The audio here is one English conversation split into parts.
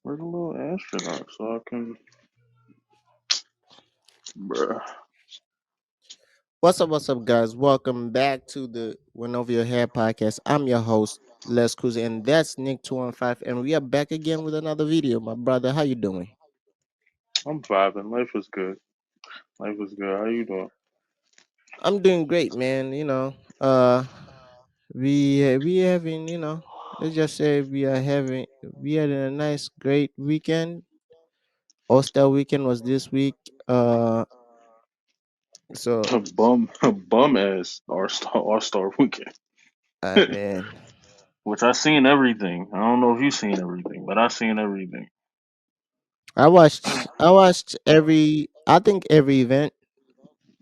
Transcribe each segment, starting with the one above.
Where's the little astronaut so I can, bruh. What's up, guys? Welcome back to the One Over Your Head podcast. I'm your host, Leskuzzy, and that's Nique215, and we are back again with another video. My brother, how you doing? I'm vibing. Life is good. Life is good. How you doing? I'm doing great, man. We having, let's just say we had a nice, great weekend. All Star weekend was this week. Uh, so, A bum, a bum ass All Star weekend. man, Which I seen everything. I don't know if you seen everything, but I seen everything. I watched I think every event.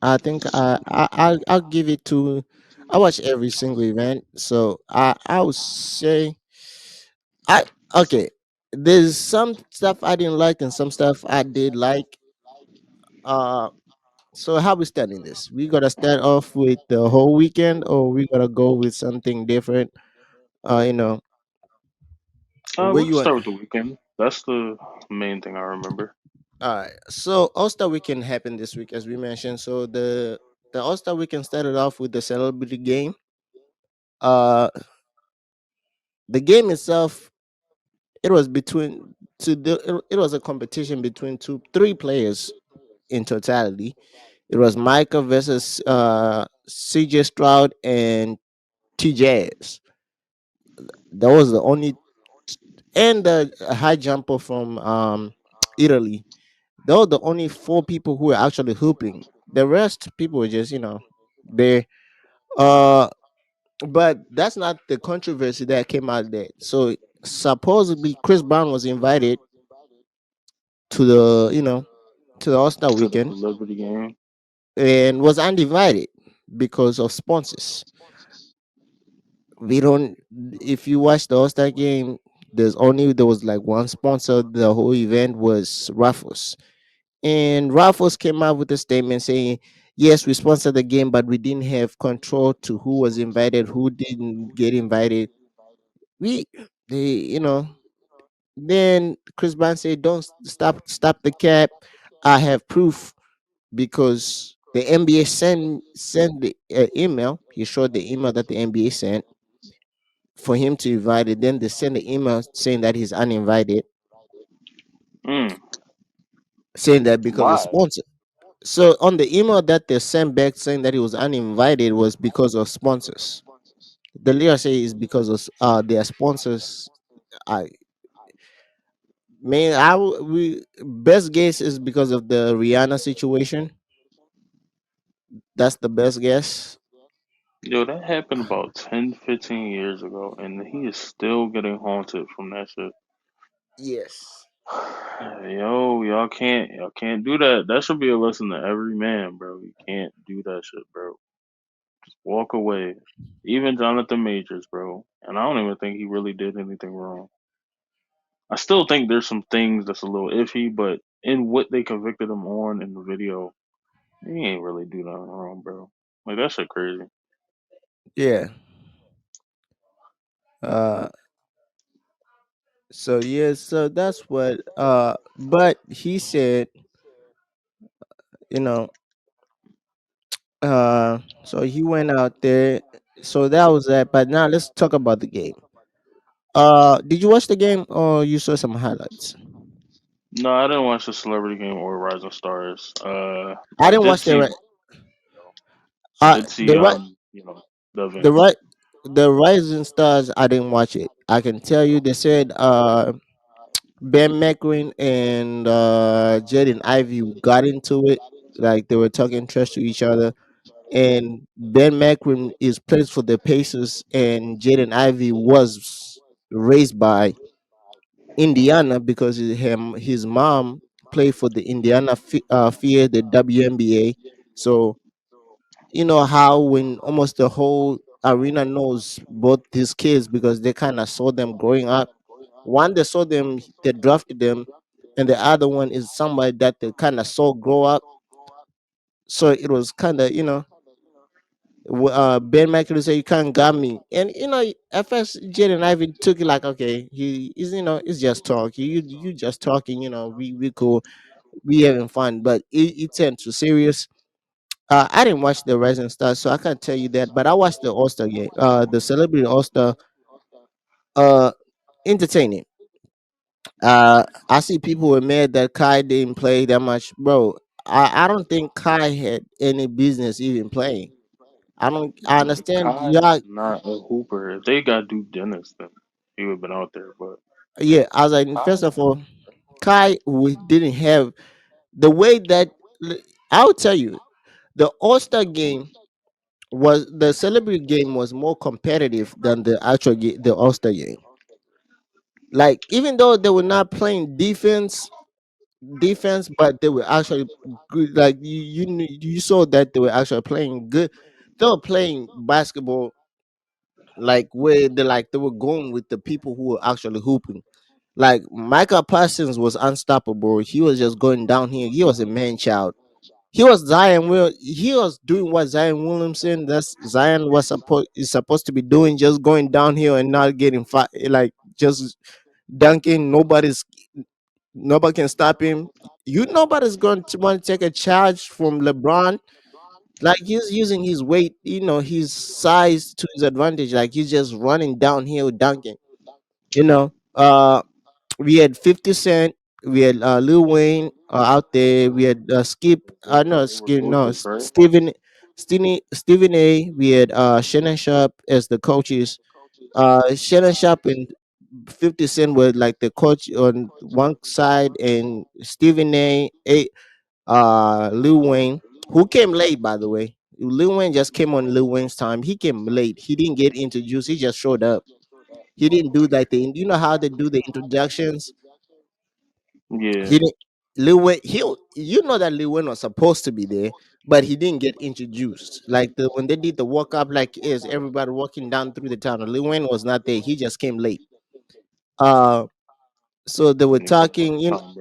I think I'll give it to. I watch every single event, so I would say I okay. There's some stuff I didn't like and some stuff I did like. Uh, so how we starting this? We gotta start off with the whole weekend, or we gotta go with something different. You know, where We can you want? start with the weekend. That's the main thing I remember. All right. So All Star Weekend happened this week, as we mentioned. So the All Star Weekend started off with the celebrity game. Uh, the game itself, it was between it was a competition between three players in totality. It was Micah versus CJ Stroud and TJS. That was the only, and the high jumper from Italy. Those were the only four people who were actually hooping. The rest people were just there. Uh, but that's not the controversy that came out there. So supposedly Chris Brown was invited to the All Star To the Weekend Liberty game. and was undivided because of sponsors. We don't. If you watch the All Star game, there was like one sponsor. The whole event was Raffles, and Raffles came out with a statement saying, "Yes, we sponsored the game, but we didn't have control to who was invited, who didn't get invited. We, they, Then Chris Brown said, "Don't stop the cap. I have proof because the NBA sent the email. He showed the email that the NBA sent for him to invite it. Then they sent the email saying that he's uninvited, Mm. saying that because of Why? sponsor. So on the email that they sent back saying that he was uninvited was because of sponsors. The leader say is because of their sponsors. I we best guess is because of the Rihanna situation. That's the best guess. Yo, that happened about 10, 15 years ago, and he is still getting haunted from that shit. Yes. Yo, y'all can't do that. That should be a lesson to every man, bro. You can't do that shit, bro. Walk away. Even Jonathan Majors, bro. And I don't even think he really did anything wrong. I still think there's some things that's a little iffy, but in what they convicted him on in the video, he ain't really do nothing wrong, bro. Like that shit crazy. Yeah. Uh. So yeah. So that's what. But he said, you know. So he went out there. So that was that. But now let's talk about the game. Did you watch the game or you saw some highlights? No, I didn't watch the Celebrity Game or Rising Stars. I I didn't did watch see the the right. video. I Uh, did see the right. the event. The right. The Rising Stars. I didn't watch it. I can tell you. They said Ben McQueen and Jaden Ivey got into it. Like they were talking trash to each other. And Ben McQueen is plays for the Pacers, and Jaden Ivey was raised by Indiana because his mom played for the Indiana Fear, the WNBA. So you know how when almost the whole arena knows both these kids because they kind of saw them growing up. One they saw them, they drafted them, and the other one is somebody that they kind of saw grow up. So it was kind of Ben McAdoo said, "You can't got me," and at first Jaden Ivey took it like, okay, he's it's just talk. You just talking. We cool, we having fun, but it turned to serious. I didn't watch the Rising Stars, so I can't tell you that. But I watched the All Star game, the Celebrity All Star, uh, entertaining. I see people were mad that Kai didn't play that much, bro. I don't think Kai had any business even playing. I don't. I understand. Kai Yeah, is not a hooper. If they got Duke Dennis, then he would have been out there. But yeah. I was like, Kai, first of all, Kai we didn't have the way that I'll tell you the All Star game was the celebrity game was more competitive than the actual the All Star game. Like even though they were not playing defense, but they were actually good. Like you saw that they were actually playing good. They were playing basketball like where they were going with the people who were actually hooping. Like Michael Parsons was unstoppable. He was just going down here. He was a man child. He was Zion. He was doing what Zion Williamson. That's Zion was supposed to be doing, just going downhill and not getting like just dunking. Nobody can stop him. Nobody's going to want to take a charge from LeBron. Like he's using his weight, his size to his advantage. Like he's just running downhill, dunking. You know, we had 50 Cent, we had Lil Wayne out there, we had Skip, no, they were Skip, no, coaches, right? Stephen A. We had Shannon Sharp as the coaches. Shannon Sharp and 50 Cent were like the coach on one side, and Stephen A. Lil Wayne, who came late by the way. Lil Wayne just came on Lil Wayne's time. He came late. He didn't get introduced. He just showed up. He didn't do like how they do the introductions. Yeah, He didn't. Lil Wayne, that Lil Wayne was supposed to be there, but he didn't get introduced. Like when they did the walk up, like is everybody walking down through the town. Lil Wayne was not there. He just came late. Uh, so they were and he put him on talking. his time,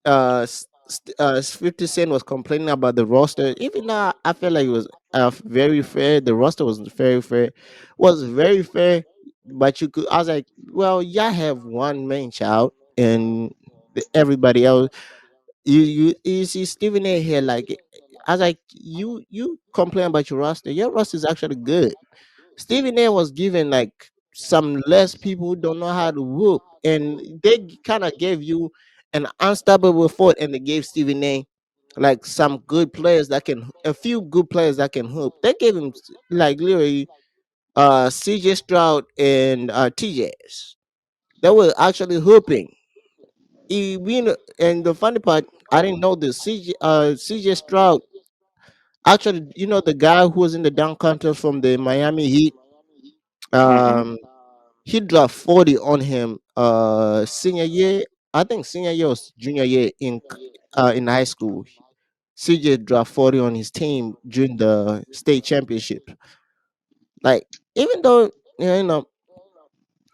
bro. 50 Cent was complaining about the roster. Even though I feel like it was very fair, the roster was very fair, was very fair. But I was like, well, y'all have one main child, and everybody else. You see Stephen A. here, like I was like, you complain about your roster. Your roster is actually good. Stephen A was given like some less people who don't know how to whoop, and they kind of gave you an unstoppable foot, and they gave Stephen A like some good players that can, a few good players that can hoop. They gave him like literally CJ Stroud and TJs. They were actually hooping. And the funny part, I didn't know this. CJ Stroud, actually, the guy who was in the dunk contest from the Miami Heat. Hmm. Um, he dropped 40 on him senior year. I think senior year was junior year in high school. CJ dropped 40 on his team during the state championship. Like even though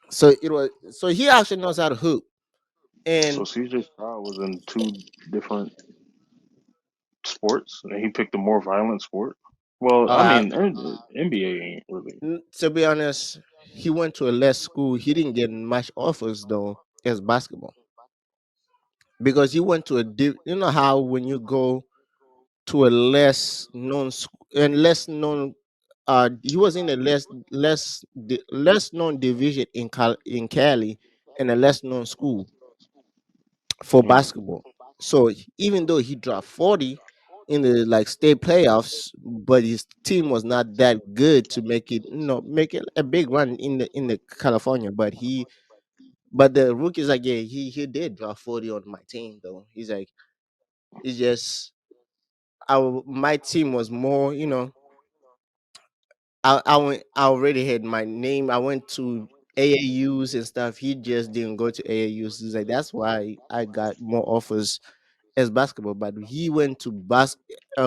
so he actually knows how to hoop. So And CJ Stroud was in two different sports, and he picked a more violent sport. Well, I uh mean, NBA ain't really. to be honest, he went to a less school. He didn't get much offers though as basketball, because he went to how when you go to a less known and less known, he was in a less known division in Cali, and a less known school for Mm. basketball. So even though he dropped 40 in the like state playoffs, but his team was not that good to make it a big run in the California. But the rookies like, yeah, he did drop 40 on my team though. He's like, it's just my team was more, I already had my name. I went to AAUs and stuff. He just didn't go to AAUs. He's like, that's why I got more offers as basketball. But he went to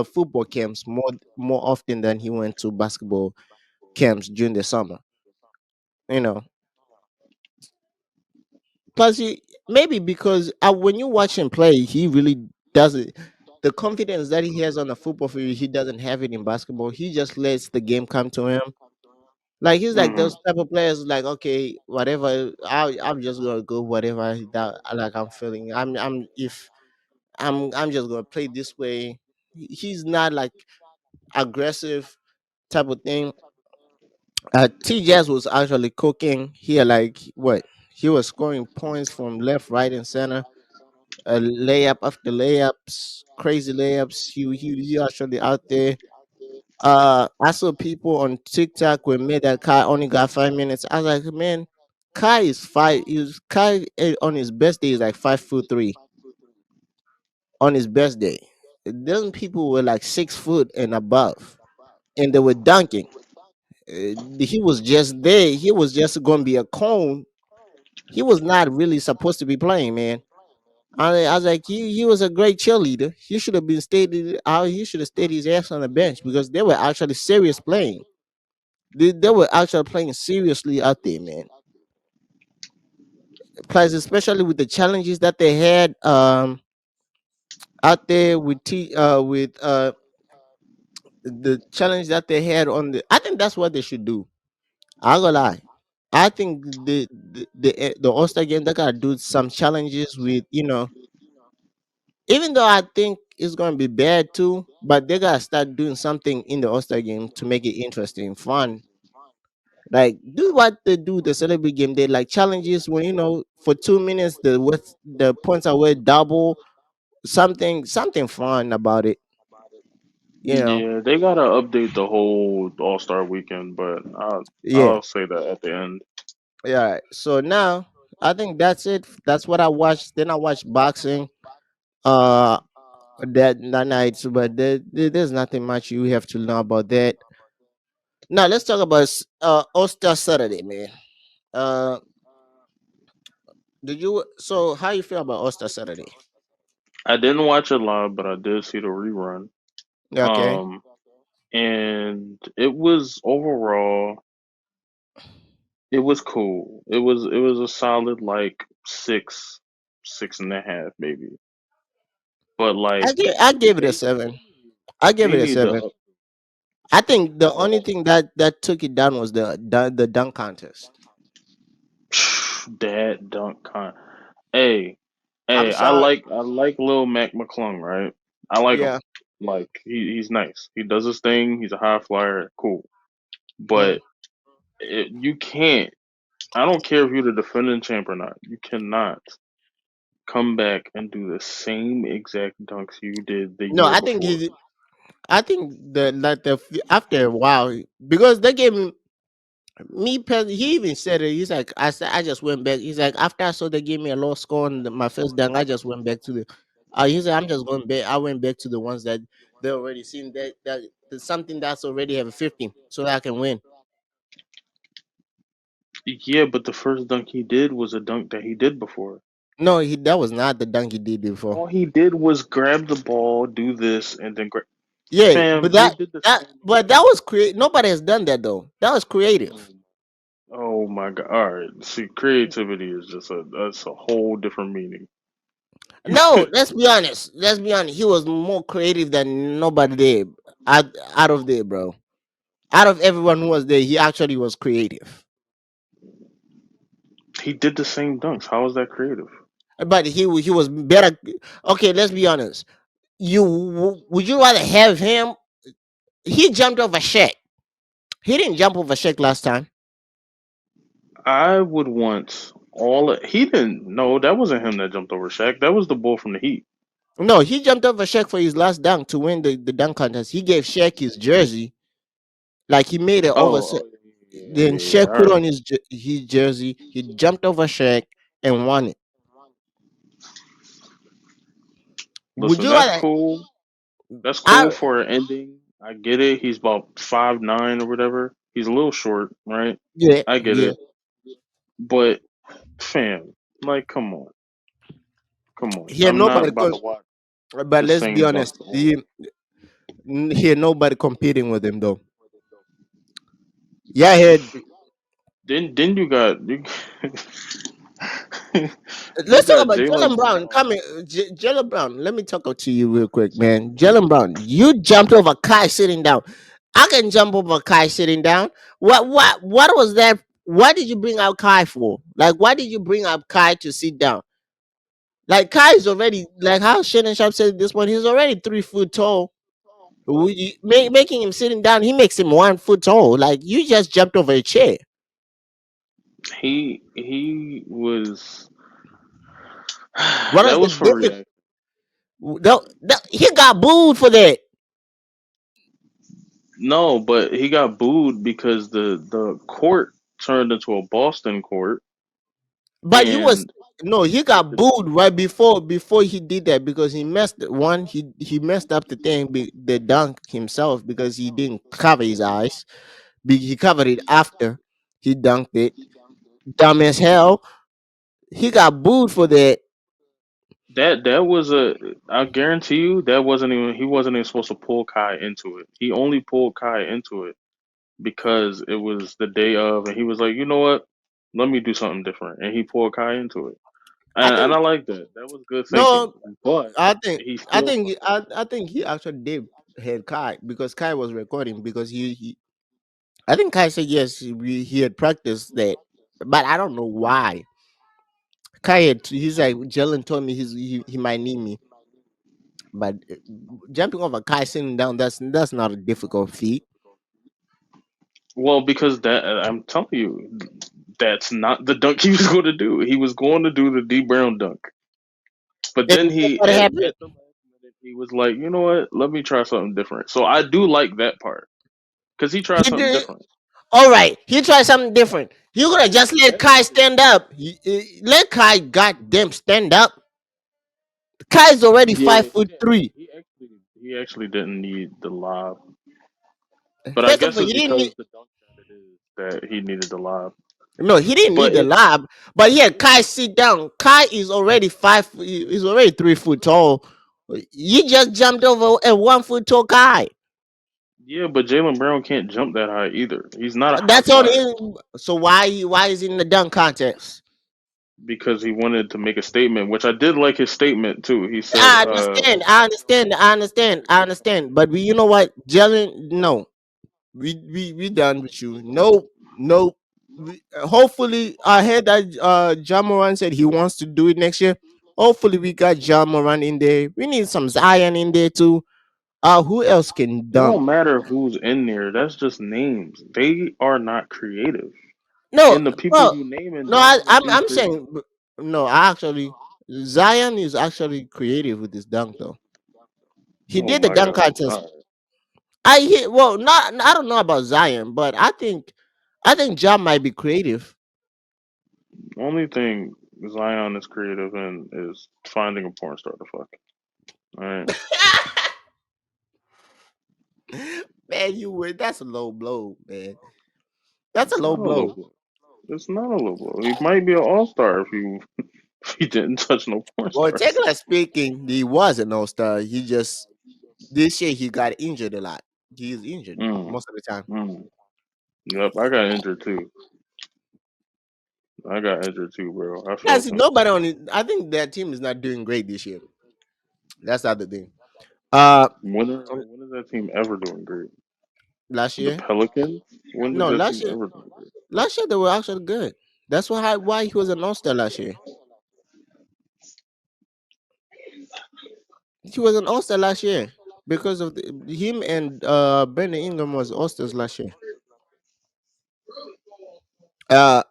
football camps more often than he went to basketball camps during the summer. You know. Plus, maybe because when you watch him play, he really does it. the confidence that he has on the football field, he doesn't have it in basketball. He just lets the game come to him. Like he's like Hmm. those type of players. Like okay, whatever. I'm just gonna go whatever that like I'm feeling. I'm if I'm just gonna play this way. He's not like aggressive type of thing. T Jazz was actually cooking here. Like what he was scoring points from left, right, and center. Layup after layups, crazy layups. He actually out there. I saw people on TikTok when made that Kai only got 5 minutes. I was like, man, Kai is five. He was Kai on his best day is like 5'3" on his best day. Then people were like 6 foot and above, and they were dunking. He was just there. He was just going to be a cone. He was not really supposed to be playing, man. I was like, he was a great cheerleader. He should have been stayed. He should have stayed his ass on the bench because they were actually serious playing. They were actually playing seriously out there, man. Plus, especially with the challenges that they had out there with the challenge that they had on the. I think that's what they should do. I gonna lie. I think the All Star game they gotta do some challenges with even though I think it's gonna be bad too, but they gotta start doing something in the All Star game to make it interesting, fun. Like do what they do the celebrity game. They like challenges when for 2 minutes the points are worth double. Something fun about it. You know. Yeah, they gotta update the whole All Star weekend, but Yeah. I'll say that at the end. Yeah. So now I think that's it. That's what I watched. Then I watched boxing. Uh, that night, but there's nothing much you have to know about that. Now let's talk about All Star Saturday, man. Uh, did you? So how you feel about All Star Saturday? I didn't watch it live, but I did see the rerun. Okay. Um, and it was overall, it was cool. It was a solid like six, 6.5 maybe. But like I gave it a they 7. I gave they it a need to 7. I think the only oh thing that took it down was the dunk contest. that dunk con. Hey, I'm hey, I sorry. like I like Lil Mac McClung, right? I like him. Yeah. Like he's nice. He does his thing. He's a high flyer. Cool. Mm. But you can't. I don't care if you're the defending champ or not. You cannot come back and do the same exact dunks you did the No, year before. I think after a while because they gave him he even said it. He's like, I just went back. He's like, after I saw they gave me a low score on my first dunk, I just went back to the. He's like, I'm just going back. I went back to the ones that they already seen that there's something that's already have a 50, so that I can win. Yeah, but the first dunk he did was a dunk that he did before. No, that was not the dunk he did before. All he did was grab the ball, do this, and then Yeah, fam, but you did the same that exact. was create. Nobody has done that though. That was Oh, creative. oh my god! All right, see, creativity is just that's a whole different meaning. No, let's be honest. Let's be honest. He was more creative than nobody there. Out of there, bro. Out of everyone who was there, he actually was creative. He did the same dunks. How is that creative? But he was better. Okay, let's be honest. Would you rather have him? He jumped over Shaq. He didn't jump over Shaq last time. I would want all. He didn't. No, that wasn't him that jumped over Shaq. That was the bull from the Heat. No, he jumped over Shaq for his last dunk to win the dunk contest. He gave Shaq his jersey, like he made it over. Oh, yeah, Then yeah, yeah. Shaq All put right. on his jersey. He jumped over Shaq and won it. Would Listen, you that's rather? cool. That's cool I for an ending. I get it. He's about 5'9" or whatever. He's a little short, right? Yeah, I get yeah. it. But fam, like, come on. Here I'm not nobody about to watch but the let's be same honest. dunks all over. Here nobody competing with him though. Yeah, I had Then you got you, You Let's talk got about Jalen Jalen Brown Brown. coming. Jalen Brown, let me talk to you real quick, man. Jalen Brown, you jumped over Kai sitting down. I can jump over Kai sitting down. What was that? What did you bring out Kai for? Like, why did you bring up Kai to sit down? Like, Kai is already, like how Shannon Sharp said at this point, he's already 3 foot tall. Making him sitting down, he makes him 1 foot tall. Like, you just jumped over a chair. He was What that was the was for difference? reaction. He got booed for that. No, but he got booed because the court turned into a Boston court, But he was and no, he got booed right before he did that because he he messed up the thing the dunk himself because he didn't cover his eyes. He covered it after he dunked it. Dumb as hell. He got booed for that. that was a I guarantee you that wasn't even he wasn't even supposed to pull Kai into it. He only pulled Kai into it because it was the day of, and he was like, you know what, let me do something different, and he pulled Kai into it, I and think I like that. That was good thinking, no, but I think he still fucked up. I think he actually did had Kai because Kai was recording because he I think Kai said yes he had practiced that, but I don't know why. Kai had, he's like Jalen told me he might need me. But jumping over Kai sitting down, that's not a difficult feat. Well, because that I'm telling you, that's not the dunk he was going to do. He was going to do the D Brown dunk, but And then guess he what happened? at the last minute he was like, you know what, let me try something different. So I do like that part because he tried He something did different. all right. He tried something different. You could have just let Kai stand up. Let Kai goddamn stand up. Kai's already Yeah, 5'3". he actually didn't need the lob, but I First of guess all, it's he didn't because need. the dunk that it is that he needed the lob. No, he didn't need But the lob. But yeah, Kai sit down. Kai is already He's already 3 foot tall. You just jumped over a 1 foot tall Kai. yeah, but Jalen Brown can't jump that high either. He's not a high That's on flyer him. So why is he in the dunk contest? because he wanted to make a statement, which I did like his statement too. He said, I understand. I understand. I understand. I understand. But you know what, Jalen? No, we done with you. No, no. Hopefully, I heard that John Moran said he wants to do it next year. Hopefully, we got John Moran in there. We need some Zion in there too. Who else can it dunk? don't matter who's in there. That's just names. They are not creative. No, And the people well, you naming no. don't even do I'm creative. saying no. Actually, Zion is actually creative with his dunk though. He Oh did the my dunk god. contest. I hear. Well, not. I don't know about Zion, but I think John might be creative. Only thing Zion is creative in is finding a porn star to fuck. Alright. Man, you would. That's a low blow, man. That's a It's low not a low blow. blow. It's not a low blow. He might be an all star if he didn't touch no porn Well, stars. technically speaking, he was an all star. He just this year he got injured a lot. He's injured Mm, most of the time. mm. Yep, I got injured too. I got injured too, bro. I Yes, felt him. nobody on it. I think their team is not doing great this year. That's the other thing. When is that team ever doing great? Last The year, Pelicans? When did no, that team ever do great? last year they were actually good. That's why he was an all star last year. He was an all star last year because of him and Brandon Ingram was all stars last year. Uh,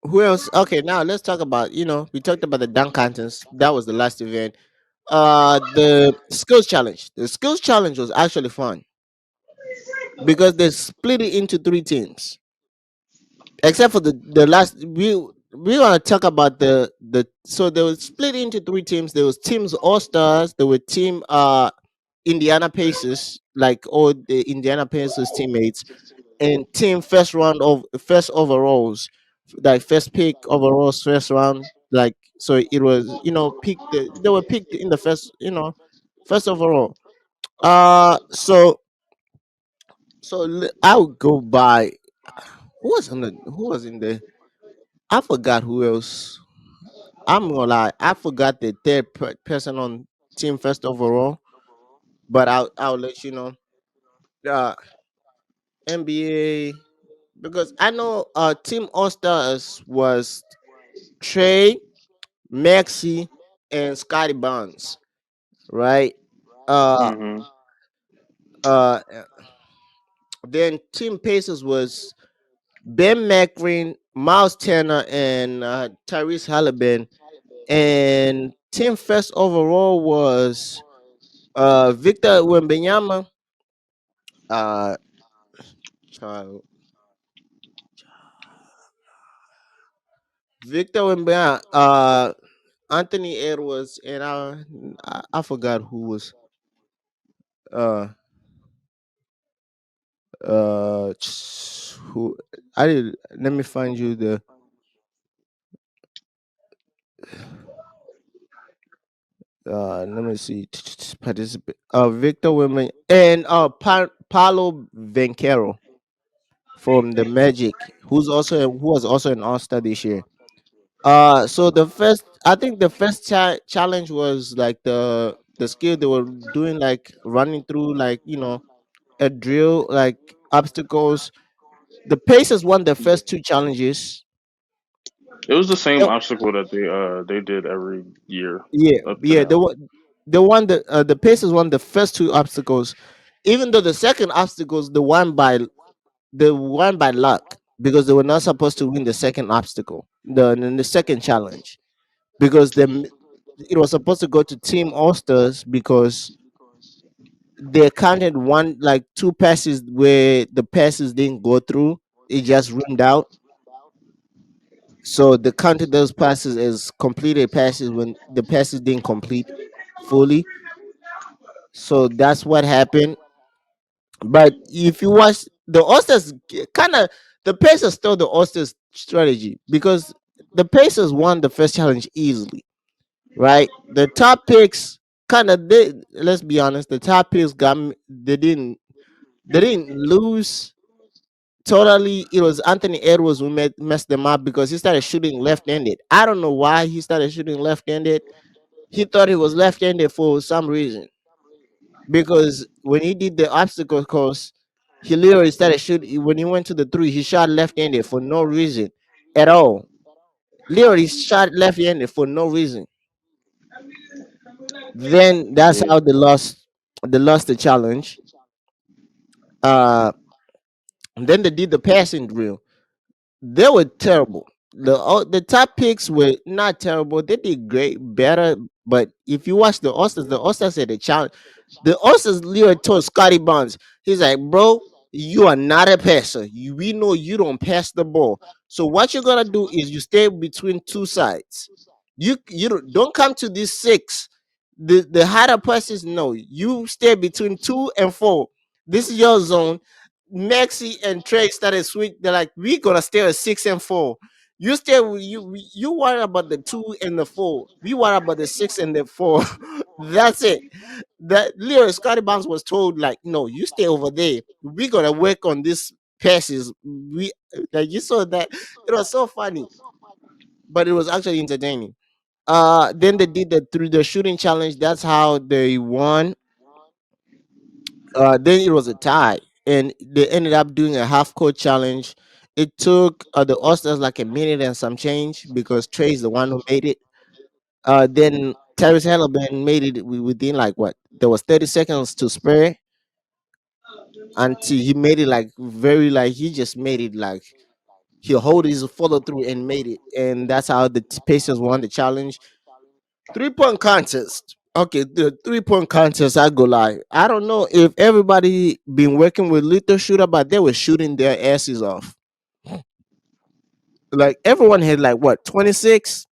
who else? Okay, now let's talk about we talked about the dunk contest. That was the last event. The skills challenge. The skills challenge was actually fun because they split it into 3 teams. Except for the last we want to talk about the so they were split into 3 teams. There was teams all stars. There were team Indiana Pacers, like all the Indiana Pacers teammates, and team first overalls, like first pick overalls first round. Like so, it was picked. They were picked in the first first overall. I would go by who was in the I forgot who else. I'm gonna lie, I forgot the third person on team first overall, but I'll let you know. Uh, NBA, because I know Team All Stars was Trey, Maxi, and Scotty Barnes, right? Uh, Hmm. uh, then Team Pacers was Ben McGreen, Miles Turner, and Tyrese Halliburton. And team first overall was Victor Wembanyama, uh, child, Victor Wembanyama, Anthony Edwards, and I forgot who was uh who I did. Let me find you the let me see participant Victor Wembanyama and Paulo Vencaro from the Magic, who was also an All Star this year. So the first, I think the first challenge was like the skill they were doing, like running through, like a drill, like obstacles. The Pacers won the first two challenges. It was the same Yep. obstacle that they did every year Yeah, up to yeah. now. The Pacers won the first two obstacles, even though the second obstacles the one by luck, because they were not supposed to win the second obstacle, the second challenge, because it was supposed to go to Team All Stars, because they counted one, like two passes where the passes didn't go through, it just rimmed out. So they counted those passes as completed passes when the passes didn't complete fully. So that's what happened. But if you watch the All-Stars, kind of, the Pacers stole the All-Stars strategy, because the Pacers won the first challenge easily, right? The top picks kind of did. Let's be honest, the top picks they didn't lose totally. It was Anthony Edwards who messed them up, because he started shooting left-handed. I don't know why he started shooting left-handed. He thought he was left-handed for some reason, because when he did the obstacle course, he literally started shooting. When he went to the three, he shot left-handed for no reason at all. Literally shot left-handed for no reason. Then that's Yeah. how they lost. They lost the challenge. Uh, and then they did the passing drill. They were terrible. The top picks were not terrible. They did great, better. But if you watch the Osters had a challenge. The Osters literally told Scotty Barnes, he's like, bro, you are not a passer. We know you don't pass the ball. So what you're gonna do is you stay between two sides. You don't come to this six. The harder passes, no. You stay between 2 and 4. This is your zone. Maxi and Trey started switch. They're like, we're gonna stay at 6 and 4. You stay. You worry about the 2 and the 4. We worry about the 6 and the 4. That's it. That literally Scotty Barnes was told, like, no, you stay over there. We gotta work on this passes. We like you saw that. It was so funny, but it was actually entertaining. Then they did the through the shooting challenge. That's how they won. Then it was a tie, and they ended up doing a half court challenge. It took the Osters like a minute and some change, because Trey's the one who made it. Then Tyrese Halliburton made it within, like, what? There was 30 seconds to spare until he made it, like, very, like, he just made it, like, he hold his follow through and made it, and that's how the Pacers won the challenge. 3-point contest. Okay, the 3-point contest, I go lie. I don't know if everybody been working with little shooter, but they were shooting their asses off. Like, everyone had, like, what, 26?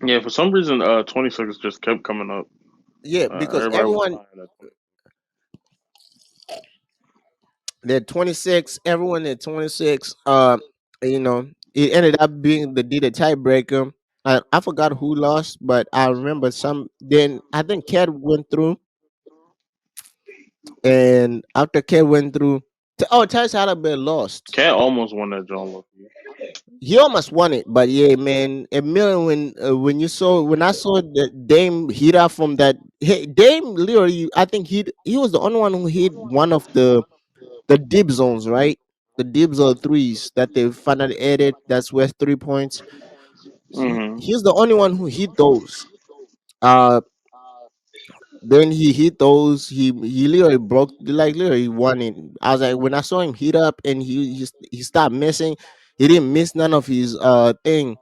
Yeah, for some reason, 26 just kept coming up. Yeah, because Everybody was everyone tying at 20. they had 26. Everyone had 26. It ended up being the did a tiebreaker. I forgot who lost, but I remember some. Then I think Cat went through, and after Cat went through, Tyrese Halliburton lost. Cat almost won that John Lucky. He almost won it, but yeah, man, a million when you saw when I saw the Dame hit up from that Dame literally, I think he was the only one who hit one of the dip zones, right? The dip zone threes that they finally added. That's worth 3 points. Hmm. He's the only one who hit those. Uh, then he hit those. He literally broke like literally won it. I was like when I saw him hit up and he stopped missing. He didn't miss none of his thing.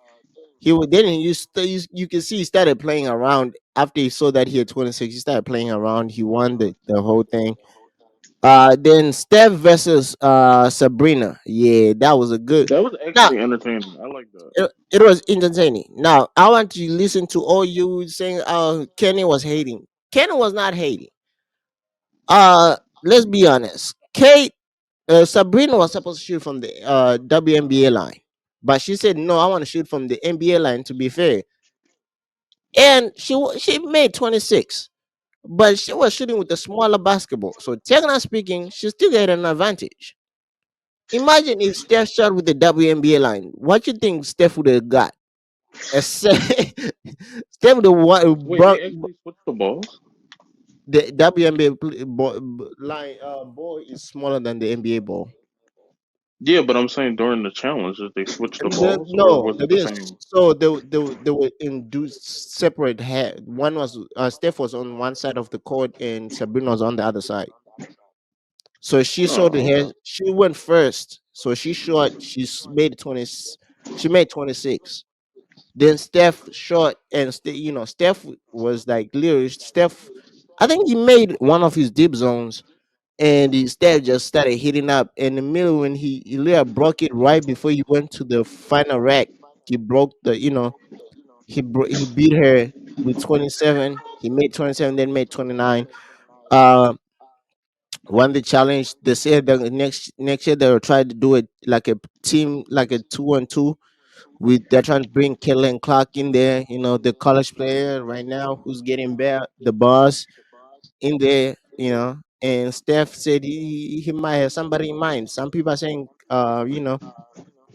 Then you can see he started playing around after he saw that he had 26. He started playing around. He won the whole thing. Then Steph versus Sabrina. Yeah, that was a good. That was Now actually entertaining. I like that. it was entertaining. Now I want to listen to all you saying. Kenny was hating. Kenny was not hating. Let's be honest. Sabrina was supposed to shoot from the WNBA line, but she said no. I want to shoot from the NBA line. To be fair, and she made 26, but she was shooting with the smaller basketball. So technically speaking, she still got an advantage. Imagine if Steph shot with the WNBA line. What you think Steph would have got? A se- Steph would have Wait, brought they actually switched the balls? the WNBA line. Ball is smaller than the NBA ball. Yeah, but I'm saying during the challenge, did they switch the And the, balls or no, was it that the is same? so they were in separate head. One was Steph was on one side of the court and Sabrina was on the other side. So she saw the Oh, hair. okay. She went first. So she shot. Made 20. She made 26. Then Steph shot, and Steph was like literally Steph. I think he made one of his deep zones, and Steph just started hitting up in the middle when he literally broke it right before he went to the final rack. He broke the he beat her with 27. He made 27, then made 29. Uh, won the challenge. They said that next year they will try to do it like a team, like a 2-on-2. With they're trying to bring Caitlin Clark in there, the college player right now who's getting better, the boss in there, And Steph said he might have somebody in mind. Some people are saying,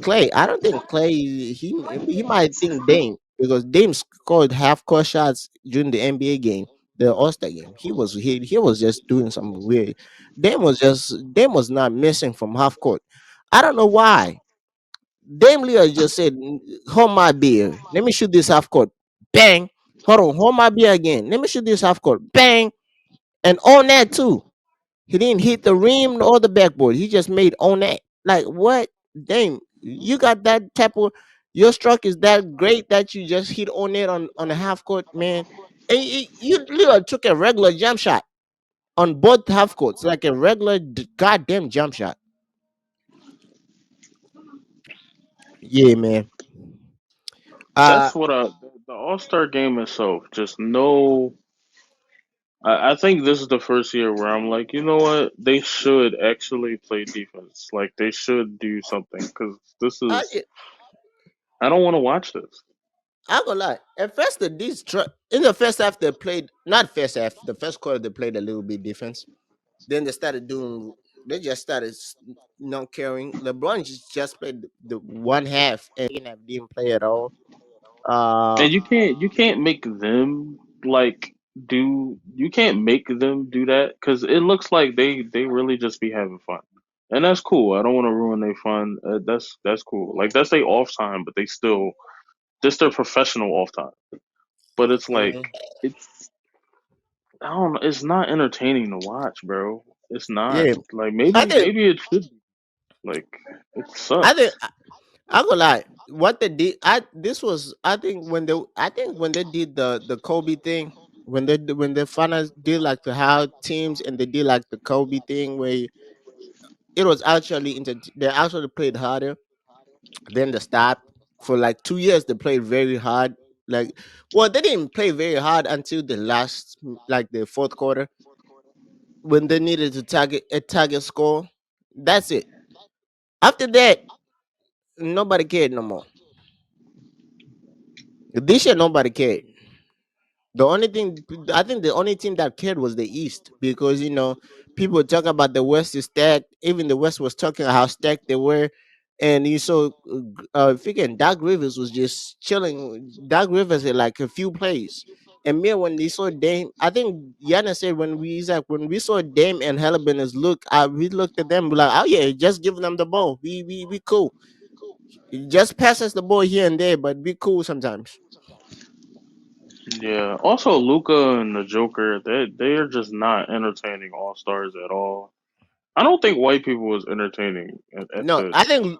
Clay. I don't think Clay. He might think Dame because Dame scored half court shots during the NBA game, the All Star game. He was just doing some weird. Dame was not missing from half court. I don't know why. Dame Lillard just said, "Hold my beer. Let me shoot this half court. Bang. Hold on. Hold my beer again. Let me shoot this half court. Bang. And on that too. He didn't hit the rim or the backboard. He just made on that. Like what? Dame, you got that type of your stroke is that great that you just hit on it on the half court, man. And you literally took a regular jump shot on both half courts, like a regular goddamn jump shot. Yeah, man. Uh That's what the All Star game itself. Just no. I think this is the first year where I'm like, you know what? They should actually play defense. Like they should do something because this is. I I don't want to watch this. I'm gonna lie. At first, in the first half they played not first half. The first quarter they played a little bit defense. Then they started doing. They just started not caring. LeBron just played the one half and second half didn't play at all. Uh, And you can't make them like do you can't make them do that because it looks like they really just be having fun, and that's cool. I don't want to ruin their fun. That's cool. Like that's their off time, but they still this their professional off time. But it's like mhm. it's I don't know. It's not entertaining to watch, bro. It's not Yeah, like I think maybe it should be. Like it I think sucks. I'm gonna lie. What they did, I think when they did the Kobe thing, when they finally did like the how teams and they did like the Kobe thing where it was actually they actually played harder than the stop for like 2 years. They played very hard. Like, well, they didn't play very hard until the last, like the fourth quarter when they needed to target score. That's it. After that, nobody cared no more. This year, nobody cared. The only thing I think the only team that cared was the East because people talk about the West is stacked. Even the West was talking how stacked they were. And you saw freaking Doc Rivers was just chilling. Doc Rivers had like a few plays. And me when they saw Dame, I think Yana said when we saw Dame and Halliburton's look, we looked at them like, oh yeah, just give them the ball. We cool. Just pass us the ball here and there, but be cool sometimes. Yeah. Also, Luca and the Joker, they are just not entertaining all stars at all. I don't think white people was entertaining at No, the. I think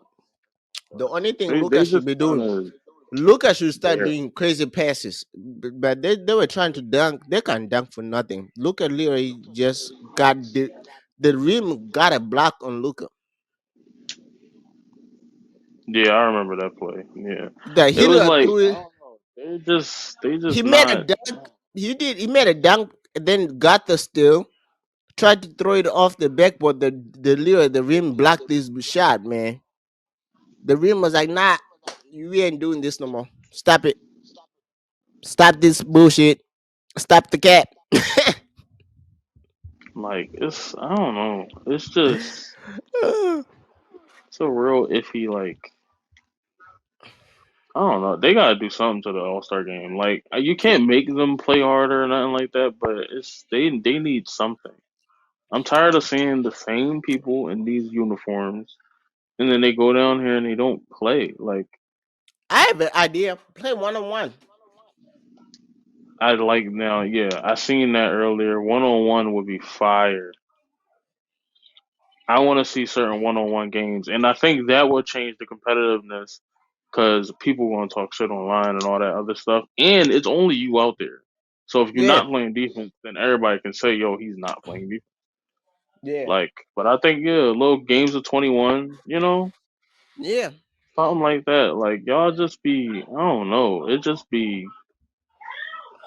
the only thing They Lucas should just be kind doing, of Lucas should start there. doing crazy passes. But they were trying to dunk. They can't dunk for nothing. Luca literally just got the rim got a block on Luca. Yeah, I remember that play. Yeah, The it was hitter like threw I it. don't know. They He just made a not. dunk. He made a dunk, and then got the steal. Tried to throw it off the backboard. The rim blocked this shot, man. The rim was like, nah, we ain't doing this no more. Stop it. Stop this bullshit. Stop the cap. Like it's I don't know. It's just it's a real iffy. Like I don't know. They gotta do something to the All Star game. Like you can't make them play harder or nothing like that. But it's they need something. I'm tired of seeing the same people in these uniforms, and then they go down here and they don't play. Like I have an idea. Play 1-on-1. I like now. Yeah, I seen that earlier. 1-on-1 would be fire. I want to see certain 1-on-1 games, and I think that will change the competitiveness because people want to talk shit online and all that other stuff. And it's only you out there, so if you're Yeah, not playing defense, then everybody can say, "Yo, he's not playing defense." yeah, Like, but I think little games of 21, yeah. something like that. Like y'all just be, I don't know, it just be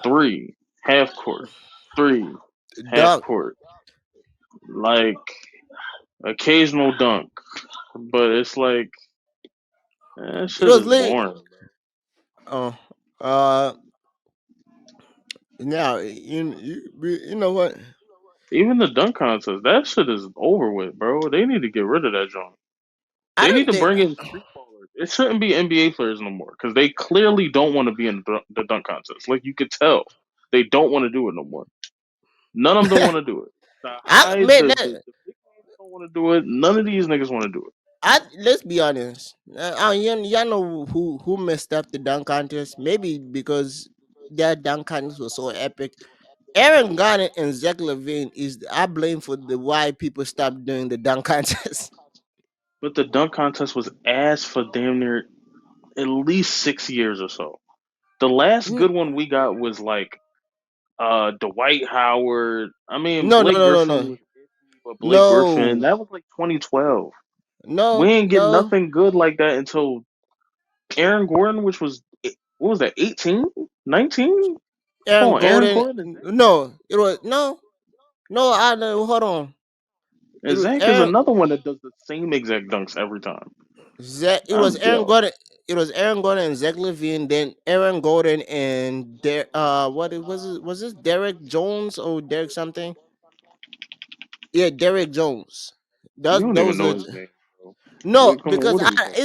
three half court, three half Dunk. court, like occasional dunk, but it's like that It shit was is late. boring. Oh, uh, now you know what? Even the dunk contest, that shit is over with, bro. They need to get rid of that joint. I They need don't to think. bring in street ballers. It shouldn't be NBA players no more because they clearly don't want to be in the dunk contest. Like you could tell, they don't want to do it no more. None of them want to do it. The I high, man, the big names don't want to do it. None of these niggas want to do it. let's be honest. Y'all know who messed up the dunk contest? Maybe because that dunk contest was so epic. Aaron Gordon and Zach Levine is I blame for the why people stopped doing the dunk contest. But the dunk contest was ass for damn near at least 6 years or so. The last Mm, good one we got was like Dwight Howard. I mean no, no, Blake no, no, Griffin no, was iffy, but Blake Griffin no, that was like 2012. We no, ain't get no. nothing good like that until Aaron Gordon, which was what was that 18, 19? Come Aaron on, Aaron Gordon. Gordon and Zach. No, it was no, no. I know. Hold on. It And was Zach is Aaron. another one that does the same exact dunks every time. Zach. It was I'm Aaron yo. Gordon. It was Aaron Gordon and Zach Levine. Then Aaron Gordon and what it was? Was this Derek Jones or Derek something? Yeah, Derek Jones. You Those don't even those know are his name, bro. no Like, come on, because what are we talking?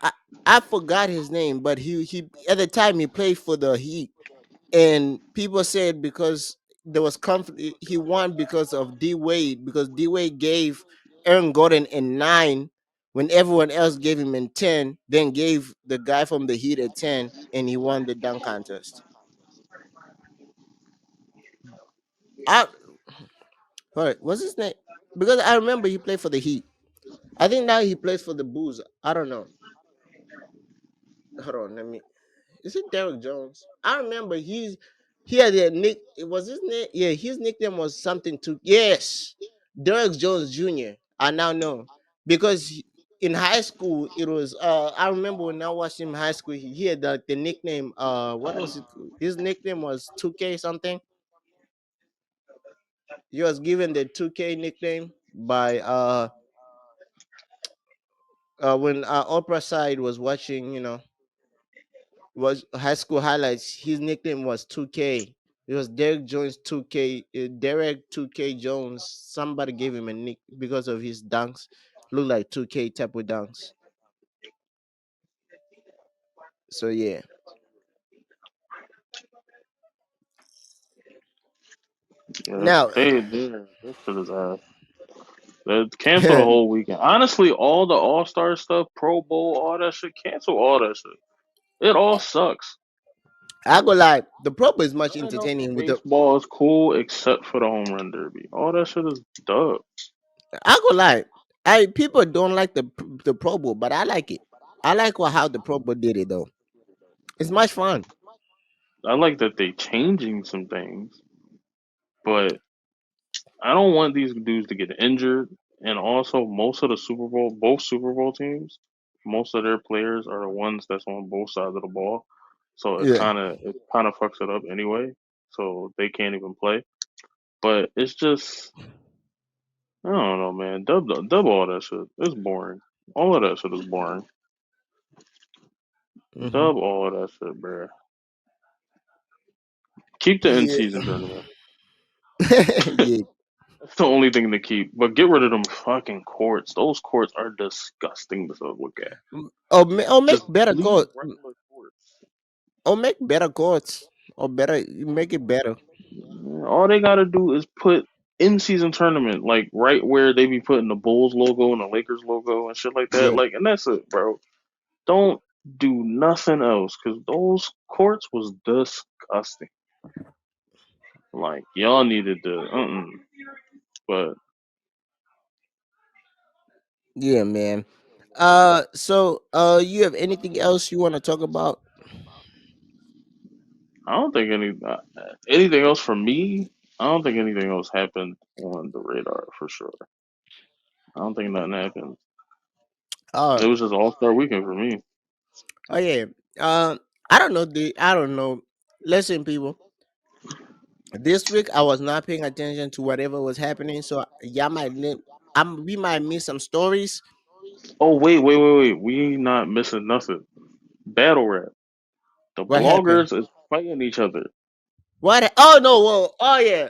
I I forgot his name, but he at the time he played for the Heat, and people said because there was conflict, he won because of D Wade because D Wade gave Aaron Gordon a 9 when everyone else gave him a 10, then gave the guy from the Heat a 10, and he won the dunk contest. I all right, what's his name? Because I remember he played for the Heat. I think now he plays for the Bulls. I don't know. Hold on, let me. Is it Derek Jones? I remember he had a nick. It was his name. Yeah, his nickname was something to. Yes, Derek Jones Jr. I now know because in high school it was. I remember when I watched him in high school. He had the nickname. What was it? His nickname was 2K something. He was given the 2K nickname by when Oprah side was watching. Was high school highlights. His nickname was 2K. It was Derek Jones 2K. Derek 2K Jones. Somebody gave him a nick because of his dunks. Look like 2K type of dunks. So yeah. Yeah, Now, this shit is ass. They cancel the I whole weekend. Honestly, all the All Star stuff, Pro Bowl, all that shit, cancel all that shit. It all sucks. go lie. The Pro Bowl is much Everything else in entertaining with the. baseball is cool except for the home run derby. All that shit is dub. I go lie. I people don't like the Pro Bowl, but I like it. I like how the Pro Bowl did it though. It's much fun. I like that they changing some things, but I don't want these dudes to get injured. And also, most of the Super Bowl, both Super Bowl teams, most of their players are the ones that's on both sides of the ball. So Yeah. it kind of fucks it up anyway. So they can't even play. But it's just I don't know, man. Dub all that shit. It's boring. All of that shit is boring. Hmm. Dub all of that shit, bruh. Keep the in Yeah. season tournament. Yeah. That's the only thing to keep. But get rid of them fucking courts. Those courts are disgusting to look at. Or make Just better leave court. regular courts. Or make better courts. Or better make it better. All they gotta do is put in season tournament, like right where they be putting the Bulls logo and the Lakers logo and shit like that. Yeah. Like, and that's it, bro. Don't do nothing else because those courts was disgusting. Like y'all needed to, but Yeah, man. So you have anything else you want to talk about? I don't think anything else for me. I don't think anything else happened on the radar for sure. I don't think nothing happened. It Uh was just All Star Weekend for me. oh yeah. I don't know I don't know. Listen, people. This week I was not paying attention to whatever was happening, so y'all might we might miss some stories. Oh wait! We not missing nothing. Battle rap. The What happened? bloggers is fighting each other. Oh no, whoa, oh yeah.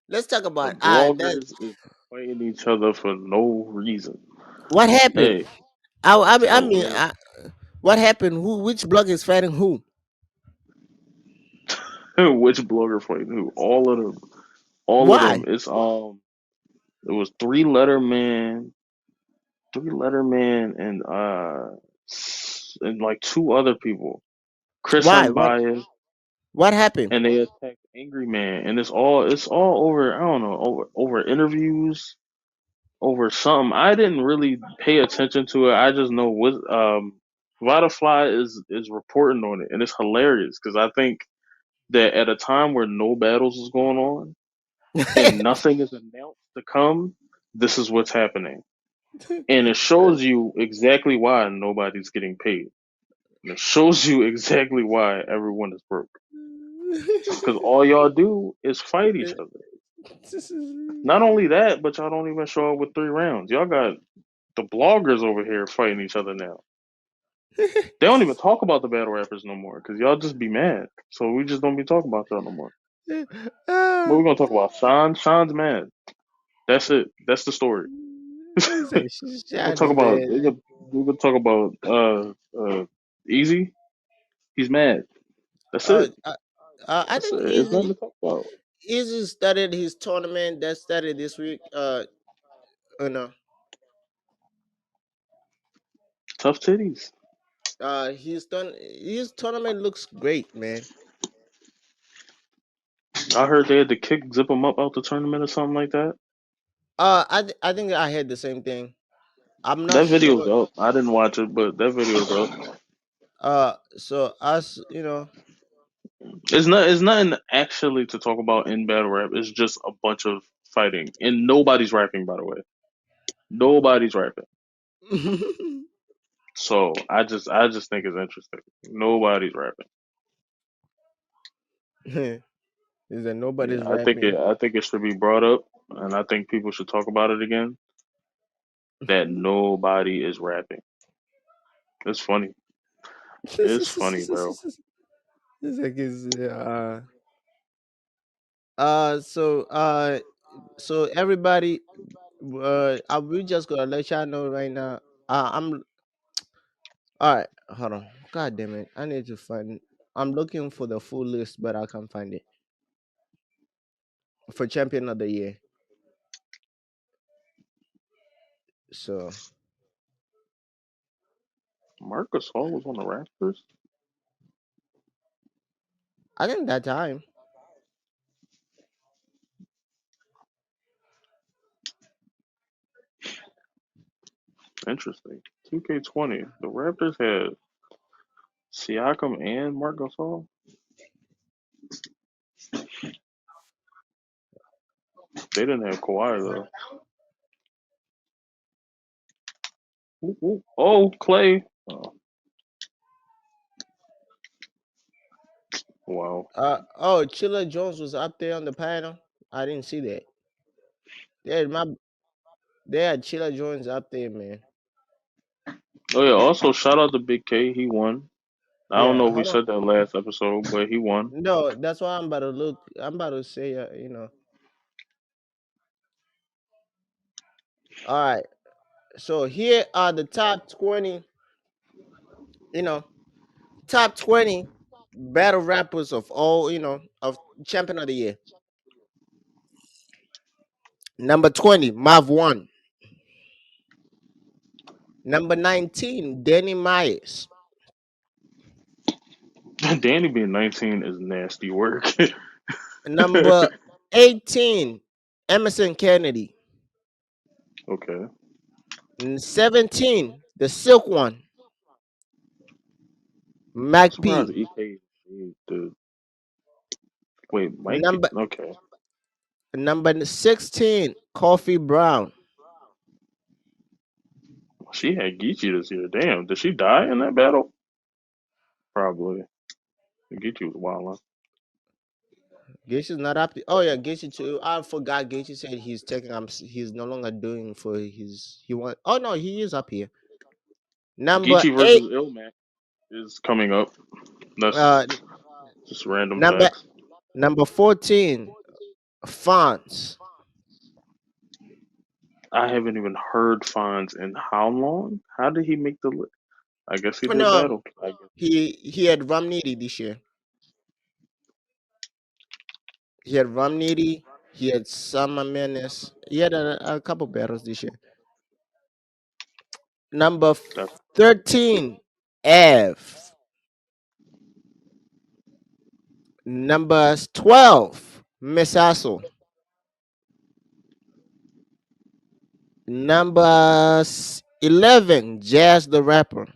Let's talk The about that. bloggers is fighting each other for no reason. What happened? Hey, I so mean, what happened? Which blog is fighting who? which blogger fighting who? All of them. All of them. Why? It was three letter man, and like two other people. Chris Why? Unbiased, What happened? and they attacked Angry Man, and it's all over. I don't know over interviews, over something. I didn't really pay attention to it. I just know what Vodafly is reporting on it, and it's hilarious because I think that at a time where no battles is going on and nothing is announced to come, this is what's happening, and it shows you exactly why nobody's getting paid. And it shows you exactly why everyone is broke. Because all y'all do is fight each other. Not only that, but y'all don't even show up with 3 rounds. Y'all got the bloggers over here fighting each other now. They don't even talk about the battle rappers no more because y'all just be mad. So we just don't be talking about y'all no more. What Ah, we gonna talk about? Sean. Sean's mad. That's it. That's the story. it's like we gonna shot talk is about. bad. We gonna talk about Easy. He's mad. That's Uh, it. uh, I That's it. think It's nothing to talk about. Easy started his tournament that started this week. No, Tough titties. his tournament looks great, man. I heard they had to kick Zip him up out the tournament or something like that. I think I had the same thing. I'm not That video's sure. up. I didn't watch it, but that video's up. So us, you know, It's nothing actually to talk about in battle rap. It's just a bunch of fighting, and nobody's rapping. By the way, nobody's rapping. So I just think it's interesting. Nobody's rapping. is that Yeah, nobody's rapping? I think it should be brought up, and I think people should talk about it again. That nobody is rapping. It's funny. It's funny, bro. It's like so so everybody, we just gonna let y'all know right now. I'm all right. Hold on. God damn it! I need to find. I'm looking for the full list, but I can't find it for champion of the year. So Marcus Hall was on the Raptors. I think that time. Interesting. 2K20. The Raptors had Siakam and Marcus Hall. They didn't have Kawhi though. Ooh, ooh. Oh, Clay. Oh, wow. Oh, Chilla Jones was up there on the panel. I didn't see that. Yeah, they had Chilla Jones up there, man. Oh yeah. Also, shout out to Big K. He won. I don't Yeah, know if we hold on. said that last episode, but he won. No, that's why I'm about to look. I'm about to say, All right. So here are the top 20. You know, top 20 battle rappers of all. Of champion of the year. Number 20, Mav One. Number 19, Danny Myers. Danny being 19 is nasty work. Number 18, Emerson Kennedy. Okay. 17, the Silk One, I'm Mac surprised P. EK. The wait, Mike. Number Okay. number 16, Coffee Brown. She had Geechee this year. Damn. Did she die in that battle? Probably. Geechee was wild. Gaethje's not up. Oh yeah, Gaethje too. I forgot. Gaethje said he's taking. He's no longer doing for his. He want. Oh no, he is up here. Number Geechee eight. versus Ilmac is coming up. That's Uh, just random number facts. number 14, Fonz. I haven't even heard Fonz in how long? How did he make the list? I guess he did No, battle. I guess. he had Romney this year. He had Romney. He had Summer Menace. He had a couple battles this year. Number That's 13, F. Number 12, Miss Hassel. Number 11, Jazz the Rapper.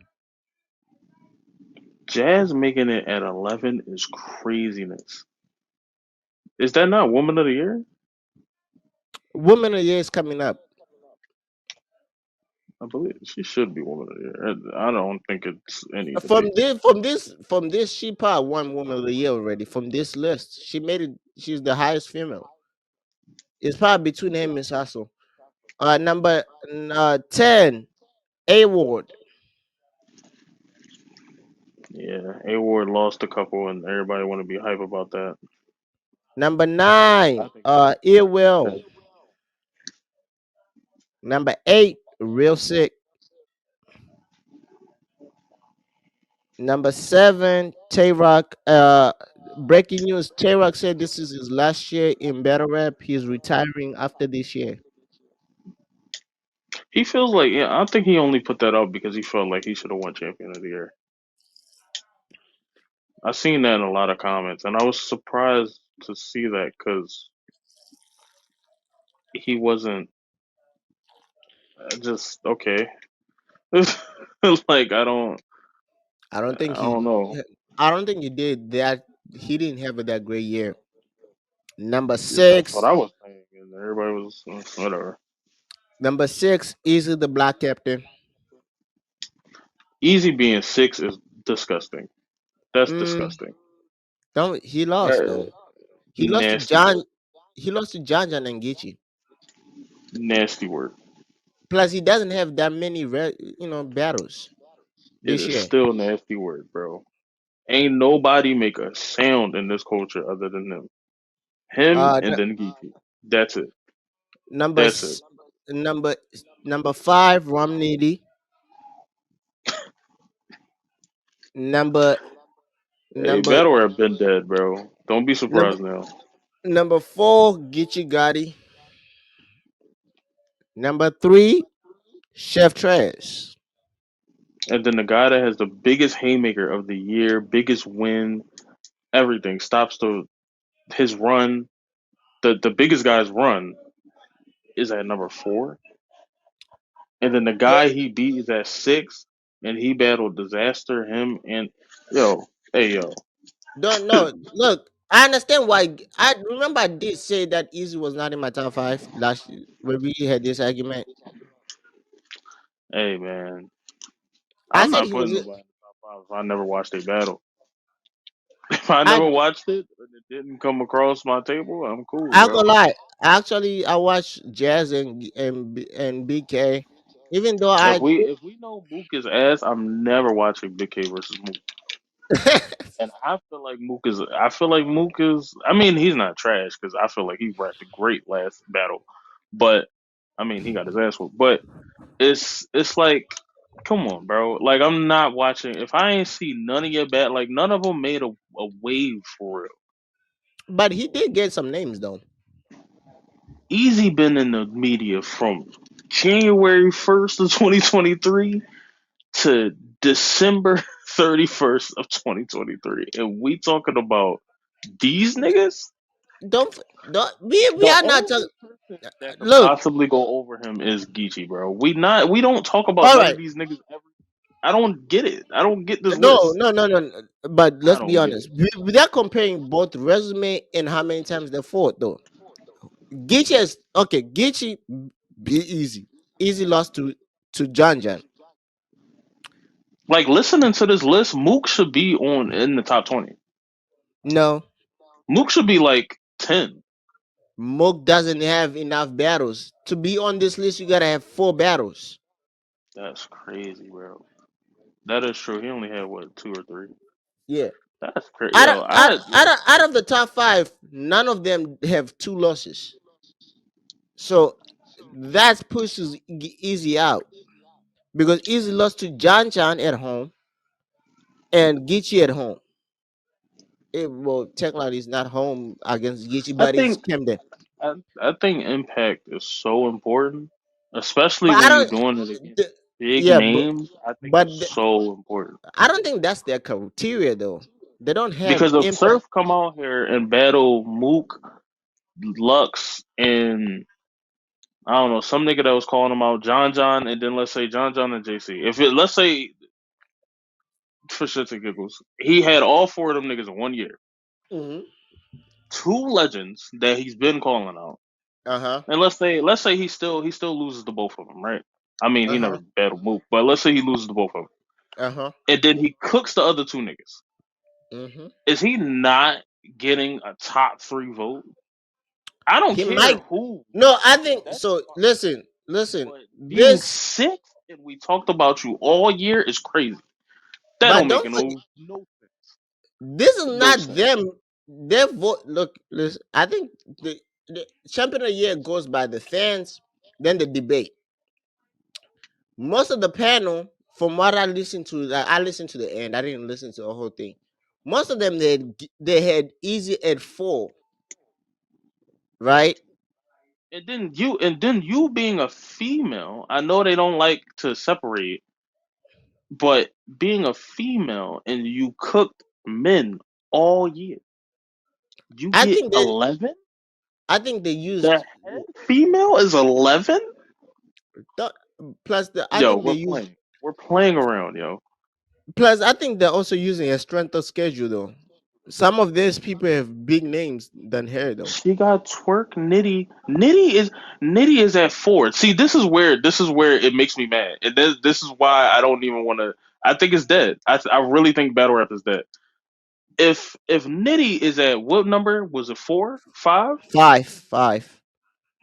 Jazz making it at 11 is craziness. Is that not Woman of the Year? Woman of the Year is coming up. I believe she should be Woman of the Year. I don't think it's any From debate. this, from this, from this, she probably won Woman of the Year already. From this list, she made it. She's the highest female. It's probably between him and Miss Hassel. Number 10, A Ward. Yeah, A Ward lost a couple, and everybody want to be hype about that. Number I 9, think Ear that Will. Number 8, Real Sick. Number 7, Tay Rock. Breaking news: Tay Rock said this is his last year in battle rap. He's retiring after this year. he feels like I think he only put that out because he felt like he should have won Champion of the Year. I seen that in a lot of comments, and I was surprised to see that because he wasn't just okay. Like I don't think I don't know. I don't think he did that. He didn't have a that great year. Number That's what six. I was saying, and everybody was whatever. Number 6, Easy the Black Captain. Easy being six is disgusting. That's Mm, disgusting. don't he lost though? He lost to Nasty John. work. He lost to John and Gaethje. Nasty work. Plus, he doesn't have that many battles It this is year. still nasty work, bro. Ain't nobody make a sound in this culture other than him. Him Uh, and then Geeky. That's it. number That's it. s- number number 5, Romney. Number Hey, number battle rap been dead, bro. Don't be number surprised now. number four, Geechee Gotti. Number three, Chef Trash. And then the guy that has the biggest haymaker of the year, biggest win, everything stops his run. The biggest guy's run is at number four, and then the Yeah, guy he beat is at six, and he battled Disaster. Him and yo, hey yo, don't know. Look, I understand why. I remember I did say that Easy was not in my top five last year when we had this argument. hey man, I I'm said not he was. putting nobody in the top five if I never watched a battle. If I I never watched it and it didn't come across my table, I'm cool, I gonna bro. lie. Actually, I watched Jazz and BK, even though If I we know Mook is ass, I'm never watching Big K versus Mook. And I feel like Mook is. I mean, he's not trash because I feel like he rapped great last battle, but I mean, he got his ass whooped. But it's like, come on, bro. Like I'm not watching. If I ain't see none of your like none of them made a wave for real. but he did get some names though. Easy been in the media from January 1st of 2023 to December 31st of 2023, and we talking about these niggas. Don't we The are not talking. only person that could Look, possibly go over him is Geechee, bro. We don't talk about all none of right. these niggas ever. I don't get it. I don't get this No, list. no, no, no, no. But I let's be don't get it. honest. Without comparing both resume and how many times they fought, though. Geechee is okay. Geechee be easy. Easy loss to John John. Like listening to this list, Mook should be on in the top 20. No, Mook should be like 10. Mook doesn't have enough battles to be on this list. You gotta have 4 battles. That's crazy, bro. That is true. He only had what, two or three. Yeah. That's crazy. Yo, Out of the top five, none of them have 2 losses. So that pushes Easy out because Easy lost to John Chan at home and Geechee at home. Well, technically, it's not home against Geechee, I but it's think Camden. I think impact is so important, especially But I when you're don't. doing it against The, big yeah, names. I think but it's so important. I don't think that's their criteria though. They don't have Because if impact. Surf come out here and battle Mook, Lux, and I don't know some nigga that was calling him out, John, and then let's say John and JC. If it let's say for shits and giggles, he had all four of them niggas in 1 year, Hmm. two legends that he's been calling out, Uh huh. and let's say he still loses to both of them, right? I mean, Uh he never huh. battled Mook, but let's say he loses to both of them, Uh huh. and then he cooks the other two niggas. Hmm. Is he not getting a top three vote? I don't He care might. who. No, I think That's so. fine. Listen. But being This, sixth and we talked about you all year is crazy. That but don't make don't forget, no sense. this is No not sense. them. Their vote. Look, listen. I think the champion of the year goes by the fans, then the debate. Most of the panel, from what I listened to, like, I listened to the end. I didn't listen to the whole thing. Most of them they had Easy at 4, right? And then you being a female, I know they don't like to separate, but being a female and you cooked men all year, you I get think they 11? I think they The used head female is 11? the- plus the I Yo, think they we're used playing. We're playing around, yo. plus I think they're also using a strength of schedule though. Some of these people have big names than her though. She got twerk nitty. Nitty is at four. See, this is where it makes me mad, and this is why I don't even want to. I think it's dead. I really think battle rap is dead. If Nitty is at what number was it, four, five? Five.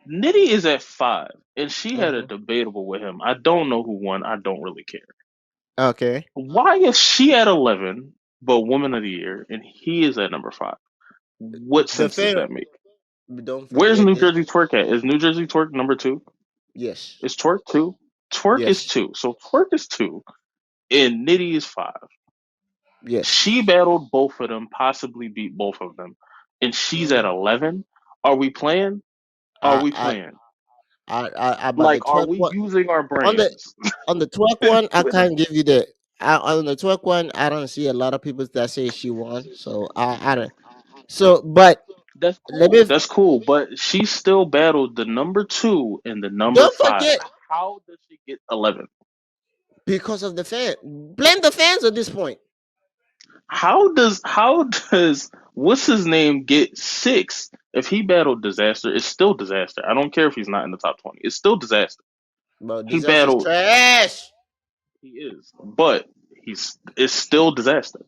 Nitty is at five, and she had a Hmm. debatable with him. I don't know who won. I don't really care. Okay. Why is she at 11, but Woman of the Year, and he is at number five? What The sense does fan that make? don't Where's forget New this. Jersey Twerk at? Is New Jersey Twerk number two? Yes. Is Twerk two? Twerk is Yes. two. So Twerk is two, and Nitty is five. Yes. She battled both of them, possibly beat both of them, and she's at Hmm. 11. Are we playing? Are I, we I, playing? about the Like, are 12th we one using our on the brains? on the 12th With one, I it? can't give you the. On the 12th one, I don't see a lot of people that say she won. So I don't. So, but That's let cool. me That's cool. But she still battled the number two and the number don't five. forget How does she get 11? because of the fan. Blame the fans at this point. How does what's his name get six? If he battled disaster, it's still disaster. I don't care if he's not in the top 20. It's still disaster. But He disaster's battled. trash. He is, but he's it's still disaster.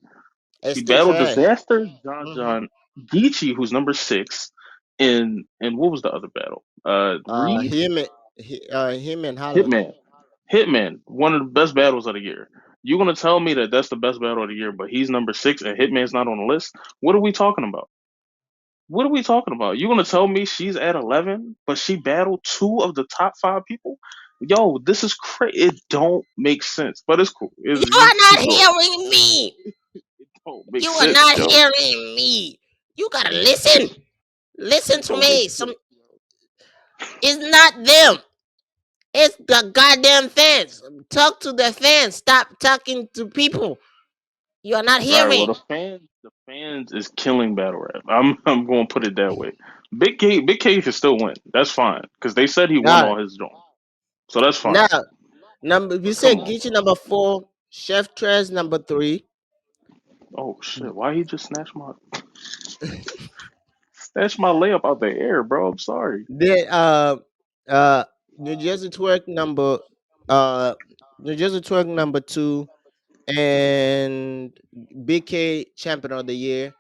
It's He still battled trash. disaster. John Hmm. John Geechee, who's number six, and what was the other battle? Reed Him and Holland. Hitman. Hitman, one of the best battles of the year. You're gonna tell me that that's the best battle of the year, but he's number six and Hitman's not on the list? What are we talking about? What are we talking about? You're gonna tell me she's at 11, but she battled two of the top five people? Yo, this is crazy. It don't make sense, but it's cool. You You are not keep going. hearing me. It don't make You are sense, not yo. hearing me. You gotta listen. Listen It to don't make me. sense. It's not them. It's the goddamn fans. Talk to the fans. Stop talking to people. You are not All right, well hearing. the fans is killing battle rap. I'm going to put it that way. Big K can still win. That's fine because they said he won All right. all his joints, so that's fine. Now, number we But come said on. Geechee number 4, Chef Trez number 3. Oh shit! Why he just snatched my layup out the air, bro? I'm sorry. Then uh New Jersey Twerk uh New Jersey Twerk number 2, and BK champion of the year.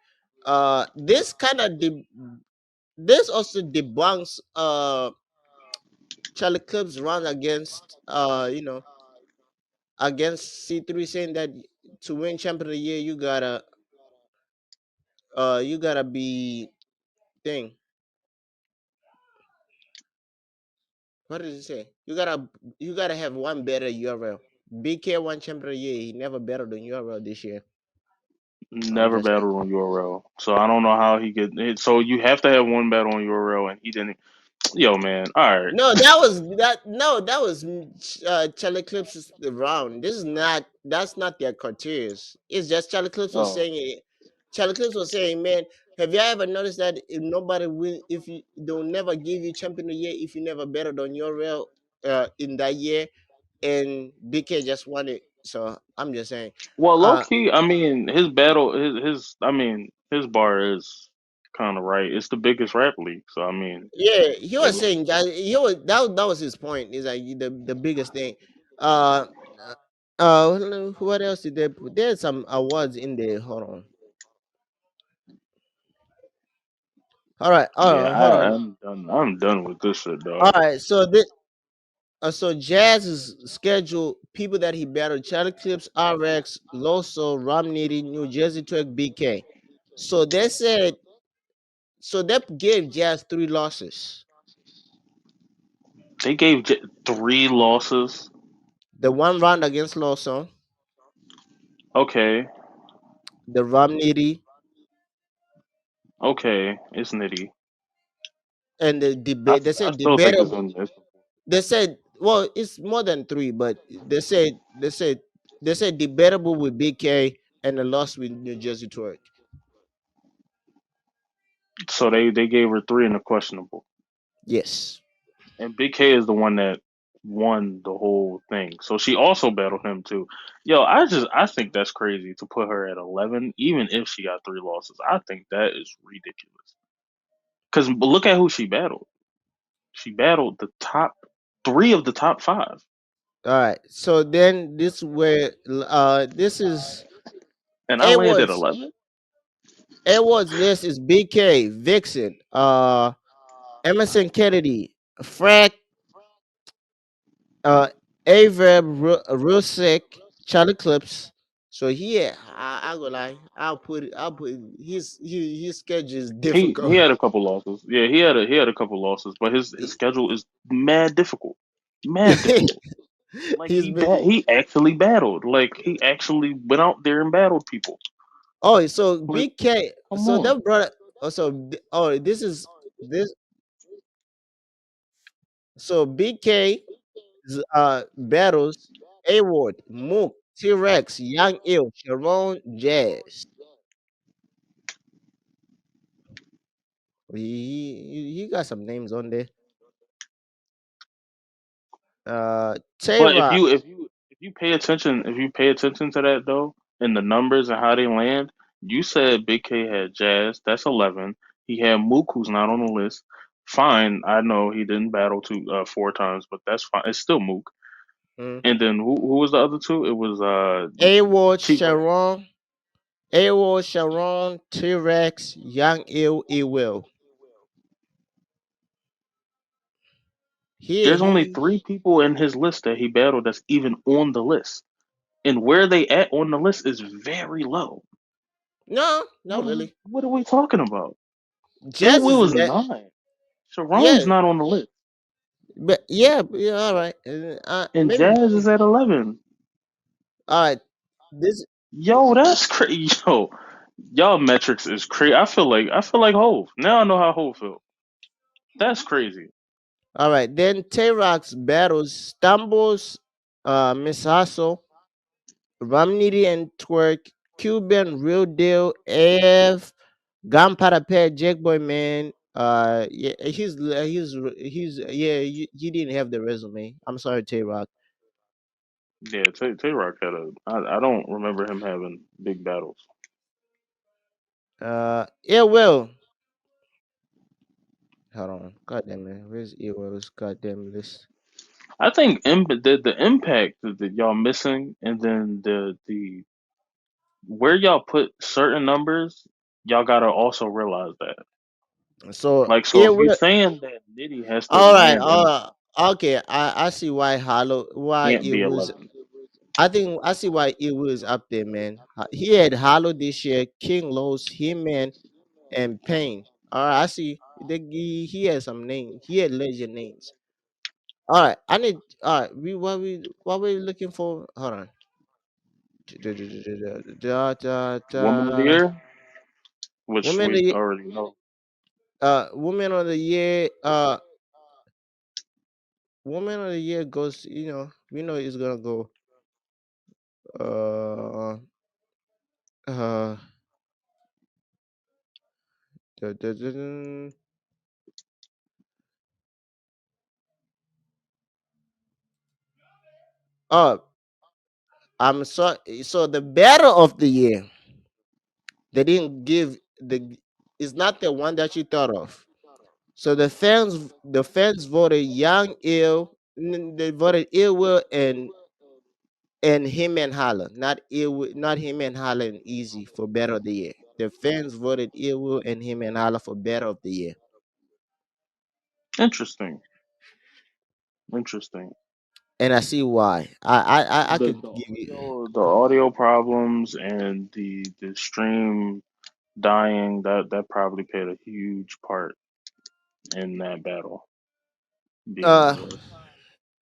This kind of this also debunks Charlie Clip's run against against C3, saying that to win champion of the year you gotta be thing. What did he say? You gotta have one better URL. BK won champion of the year. He never bettered on URL this year. I'm Never just saying. battled on URL, so I don't know how he could. So you have to have one battle on URL, and he didn't. Yo, man. All right. No, that was that. No, that was Charlie Clips round. This is not. That's not their criteria. It's just Charlie Clips was Oh saying it. Charlie Clips was saying, "Man, have you ever noticed that if nobody win, if you they'll never give you champion of the year if you never betted on your rail in that year, and BK just won it." So I'm just saying, well, low uh, key. I mean, his battle, his. I mean, his bar is kind of right. It's the biggest rap league, so I mean, yeah, he it, was saying that that was his point. Is like the biggest thing. Uh, what else did they put? There's some awards in there. Hold on. All yeah. right, hold on. I'm done. I'm done with this shit, All dog. right, so Jazz is scheduled people that he battled: Charlie Clips, RX, Loso, Romney, New Jersey Twerk, BK. So they said, so that gave Jazz 3 losses. They gave three losses. The one round against Loso, Okay, the Romney, okay, it's nitty. and the debate. They I said still think it's debatable. in this. They said, well, it's more than 3, but they said debatable with BK and the loss with New Jersey Twerk. So they gave her three in the questionable, Yes. and Big K is the one that won the whole thing. So she also battled him too. Yo, I think that's crazy to put her at 11, even if she got three losses. I think that is ridiculous. Because look at who she battled. She battled the top three of the top five, All right. So then this where this is and I landed Edwards. 11. Edwards list is BK, Vixen, Emerson Kennedy, Frank, uh, Averb, Rusick, Charlie Clips. So here, I go lie. I'll put his schedule is He difficult. had a couple losses. Yeah, he had a couple losses, but his schedule is mad difficult. Mad difficult. Like He's busy. he actually battled. Like he actually went out there and battled people. Oh, so Like, BK. come So on. that brought. Oh, this is this. So BK battles A-Ward, Mook, T-Rex, Young Ill, Sharon, Jazz. He got some names on there. Tay But Rock. if you pay attention, if you pay attention to that though, and the numbers and how they land, you said Big K had Jazz. That's 11. He had Mook, who's not on the list. Fine, I know he didn't battle four times, but that's fine. It's still Mook. Mm. And then who was the other two? It was A-Ward, T Rex. Sharon. A-Ward, Sharon, T-Rex, Young Ill, Will. There's only He. three people in his list that he battled that's even on the list, and where they at on the list is very low. No, not really. What are we talking about? Ill Jazz Will is is that. 9. Yeah, Sharon's not on the list, but yeah, yeah. All right. and Maybe. Jazz is at 11. All right. This. Yo, that's crazy. Yo, y'all metrics is crazy. I feel like Hove. Now I know how Hove feel. That's crazy. All right. Then Tay-Rock's battles stumbles, Miss Hustle, Ramnidi and Twerk, Cuban, Real Deal, AF, Gunpowder Pet, Jake Boy Man. Yeah, he didn't have the resume. I'm sorry, Tay Rock. Yeah, Tay Rock had a. I don't remember him having big battles. Yeah, well, hold on. God damn it. Where's Earwell's goddamn list? I think the impact that y'all missing, and then the where y'all put certain numbers, y'all gotta also realize that. So, Like, so if you're Earwell. saying that Nitty has to All right. land in, Okay. I see why why can't it be was. 11. I think I see why it was up there, man. He had Hollow this year, King Lowe's, He-Man, and Pain. All right, I see. He had some names. He had legend names. All right, I need. All right, what we looking for? Hold on. Da, da, Woman of the da. year, which Woman of we the already know. Woman of the year. Woman of the year goes. We know it's gonna go. Uh, uh. Da, da, da, da. Oh, I'm sorry. So the battle of the year, they didn't give the. It's not the one that you thought of. So the fans voted Young Ill. They voted Ill Will and him and Holla, not him and Holla and Easy for better of the year. The fans voted Ill Will and him and Holla for better of the year, Interesting, interesting. and I see why. I The could the give you. audio problems and the stream dying, that probably played a huge part in that battle being on Uh, the list.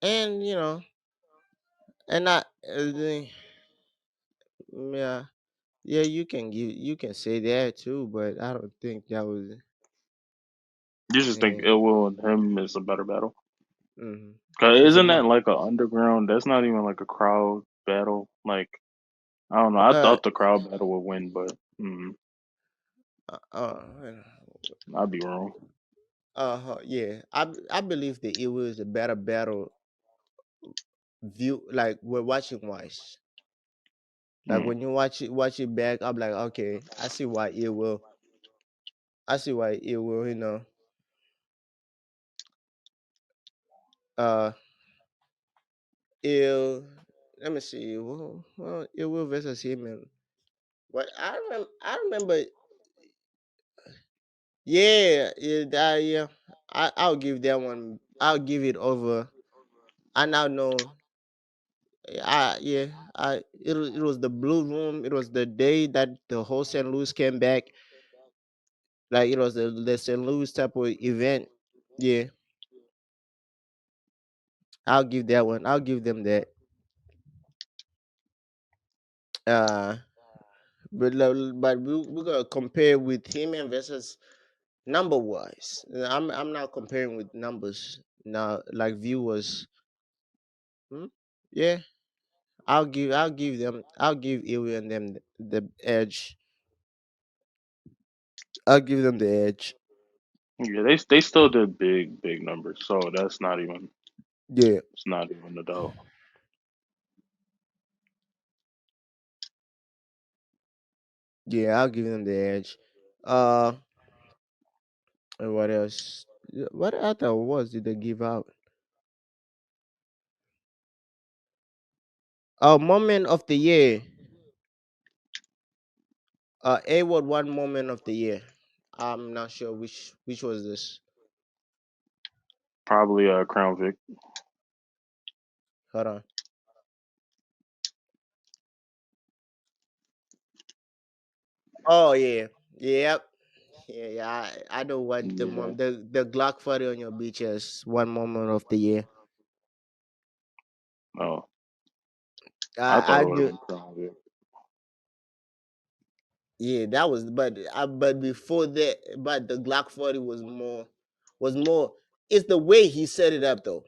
and and I yeah. Yeah, you can say that too, but I don't think that was. You just think Yeah, Ill Will and him is a better battle? mm-hmm. Cause It's a isn't better. that like a underground? That's not even like a crowd battle. Like, I don't know. I Uh, thought the crowd battle would win, but uh, uh, I'd be wrong. yeah. I believe that it was a better battle view. Like we're watching wise. Like Mm. when you watch it back, I'm like, okay, I see why it will. I see why it will. Uh, it. Let me see. Well, it will versus him and what I remember. Yeah, yeah, yeah. I'll give that one. I'll give it over. I now know. Yeah. It was the blue room. It was the day that the whole St. Louis came back. Like it was the St. Louis type of event. Yeah, I'll give that one. I'll give them that. Uh, but we're gonna compare with him and versus number wise. I'm not comparing with numbers now, like viewers. Hmm? Yeah, I'll give Iwi and them the edge. I'll give them the edge. Yeah, they still did big numbers, so that's not even Yeah, it's not even a doubt. yeah, I'll give them the edge. Uh, and what else? What other awards did they give out? Moment of the year. Award one moment of the year. I'm not sure which was this. Probably Crown Vic. Hold on. Oh yeah, yep, yeah. I know what Yeah. the Glock 40 on your beach is one moment of the year. Oh, I I thought I it would have knew. been Crown Vic. Yeah, that was. But before that, but the Glock 40 was more. It's the way he set it up though.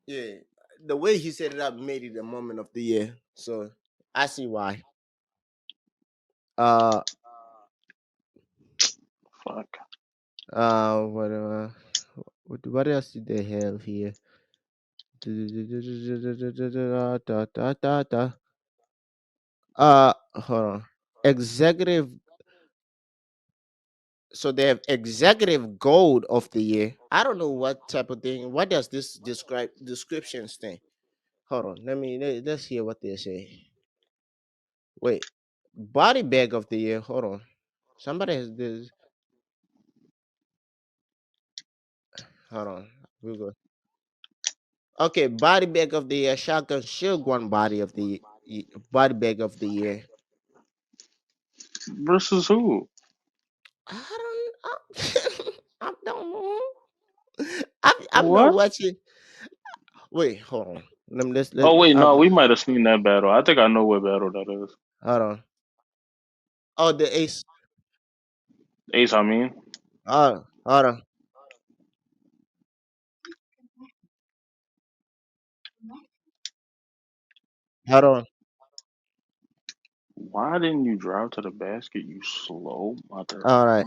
Yeah, the way he set it up made it a moment of the year. So I see why. Uh, Fuck. what what else did they have here? Hold on. Executive. So they have executive gold of the year. I don't know what type of thing. What does this descriptions thing? Hold on. Let's hear what they say. Wait. Body bag of the year. Hold on. Somebody has this. Hold on. We go. Okay, body bag of the year. Shotgun shield one body bag of the year. Versus who? I don't. I don't know. I'm not What? watching. Wait, hold on. Let Oh wait, no, we might have seen that battle. I think I know what battle that is. hold on. Oh, the ace. Ace, I mean. Hold on. Hold on. Why didn't you drive to the basket, you slow mother? All right.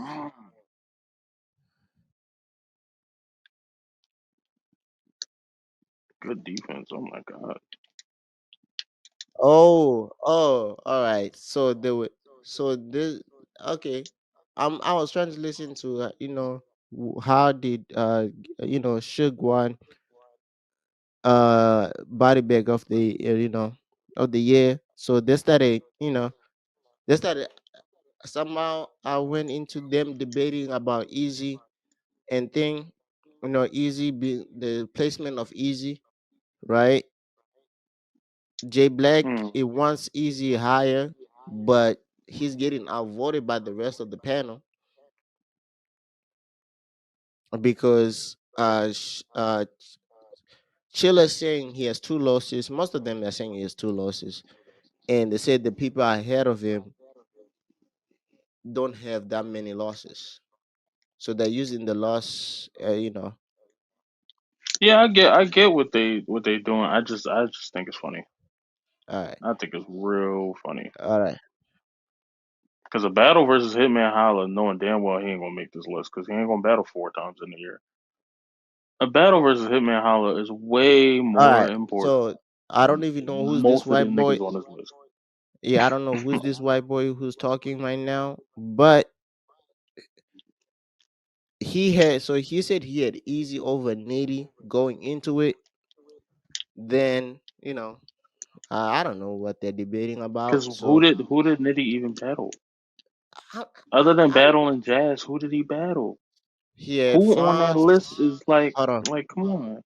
Good defense. Oh my god. All right. So they were. So this. Okay. I was trying to listen to how did Shug one body bag of the of the year. So they started somehow I went into them debating about easy and thing, easy being the placement of easy, right? Jay Black, Hmm. it wants easy higher, but he's getting outvoted by the rest of the panel because Chilla saying he has two losses. Most of them are saying he has two losses, and they said the people ahead of him don't have that many losses, so they're using the loss. Yeah, I get what they doing. I just think it's funny. All right, I think it's real funny. all right, Cause a battle versus Hitman Holla, knowing damn well he ain't gonna make this list, cause he ain't gonna battle 4 times in a year. A battle versus Hitman Holla is way all more right. important So I don't than even know who's this most of white them boy. niggas on this list. Yeah, I don't know who's this white boy who's talking right now, but he said he had easy over Nitty going into it. Then I don't know what they're debating Cause about. who So did who did Nitty even battle? I, Other than I'm battling Jazz, who did he battle? he had Who on that Fonz. list is like Hold on, like come on.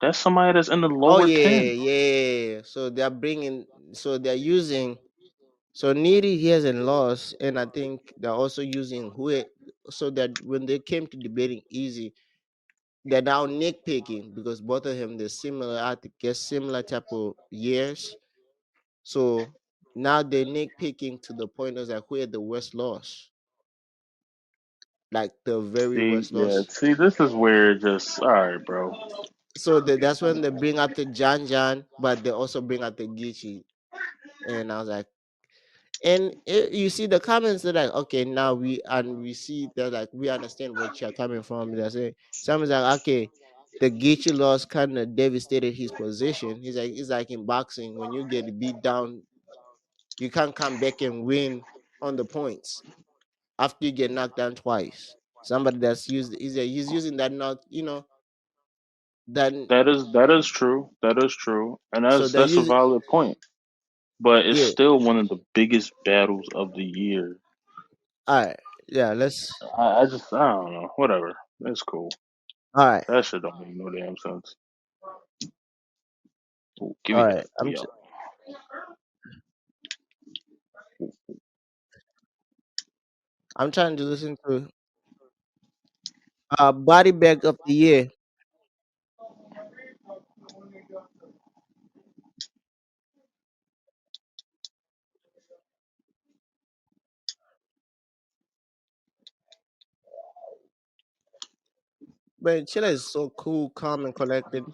That's somebody that's in the Oh lower yeah, 10. yeah. So they're bringing. So they're using. So Needy he hasn't lost, and I think they're also using who. So that when they came to debating Easy, they're now nitpicking because both of them they're similar. I think guess similar type of years. So now they're nitpicking to the point of like who had the worst loss, like the very See, worst yeah, loss. see, this is where it just, all right, bro. So that's when they bring up the Jan, but they also bring up the Geechee. And I was like, and you see the comments are like, okay, now we see that like we understand what you're coming from. They say someone's like, okay, the Geechee loss kind of devastated his position. He's like, it's like in boxing when you get beat down, you can't come back and win on the points after you get knocked down twice. Somebody that's used he's using that knock, that That is true. That is true, and so that's they're that's a using valid point. But it's yeah. still one of the biggest battles of the year. All right, yeah, let's I don't know. Whatever. That's cool. all right, That shit don't make no damn sense. Ooh, give all me right. that. Give me out. I'm trying to listen to body bag of the year. But Chile is so cool, calm, and collected.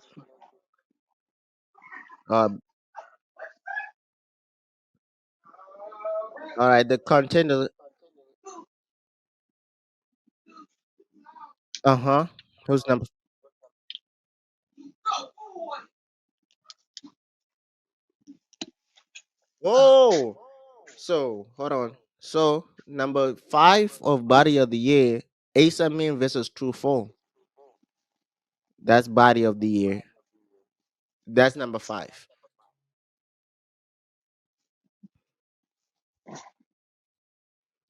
Uh, all right, the contender. Uh huh. Who's number? Oh, so hold on. So number 5 of body of the year, Ace Amin versus True Form. That's body of the year. That's number 5.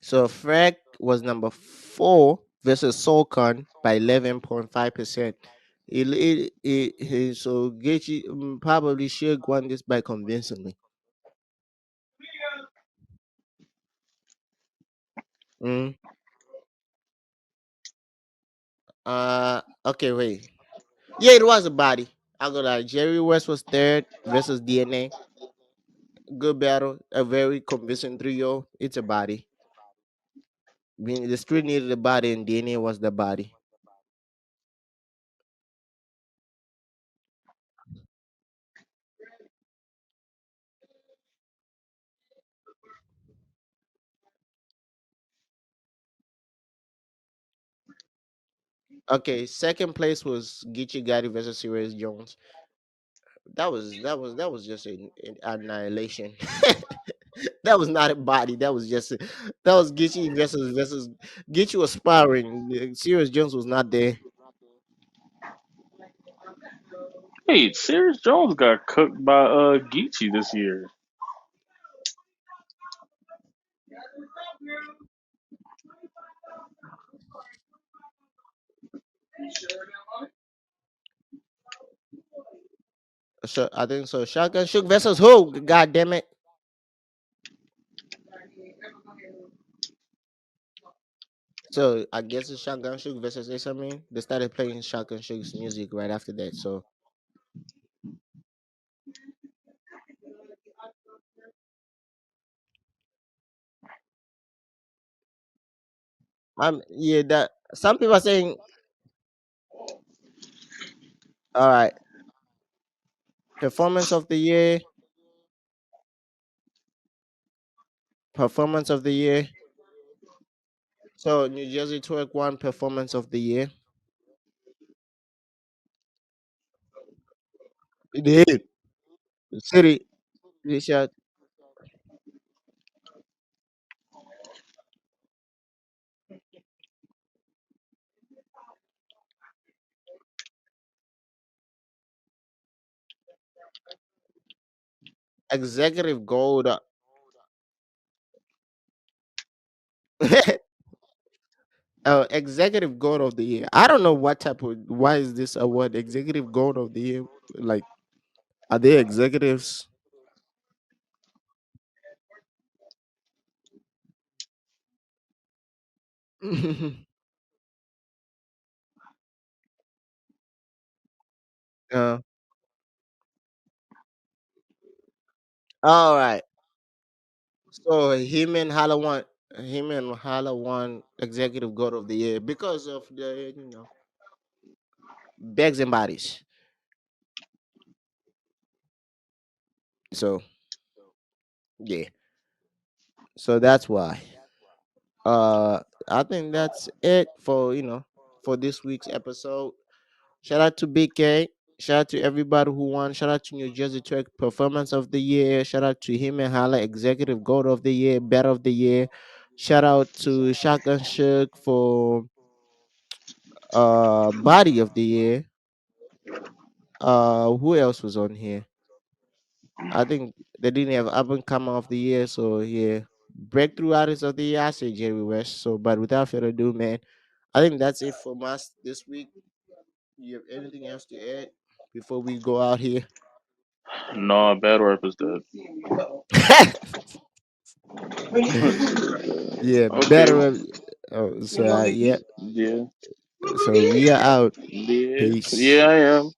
So Frag was number 4 versus Solcon by 11.5%. So Gaethje probably should won this by convincingly. Mm. Okay, wait. Yeah, it was a body. I'll go like Jerry West was third versus DNA. Good battle, a very convincing trio. It's a body. I mean, the street needed a body, and DNA was the body. Okay, second place was Geechee Gotti versus Serious Jones. That was just an annihilation. That was not a body. That was Geechee versus Geechee was sparring. Serious Jones was not there. Hey, Serious Jones got cooked by Geechee this year. So I think so. Shotgun Shook versus who? God damn it. So I guess it's Shotgun Shook versus Ace Amin. They started playing Shotgun Shook's music right after that. So yeah, that some people are saying, all right, performance of the year, performance of the year. So New Jersey Twerk won performance of the year. It did. The city, they shot executive gold. Executive goal of the year. I don't know what type of why is this award executive goal of the year? Like, are they executives? uh, all right. So him and Hala won executive goal of the year because of the bags and bodies. So yeah, so that's why. Uh, I think that's it for for this week's episode. Shout out to Big K. Shout out to everybody who won. Shout out to New Jersey Tech Performance of the Year. Shout out to him and Hala Executive Gold of the Year, Better of the Year. Shout out to Shotgun Shook for Body of the Year. Who else was on here? I think they didn't have up and coming of the year, so yeah. Breakthrough artist of the year, I say Jerry West. So, but without further ado, man, I think that's it from us this week. You have anything else to add before we go out here? No, bad rap is dead. Yeah, Okay. better. Oh, so yeah. Yeah. So we are out. Yeah. Peace. Yeah, I am.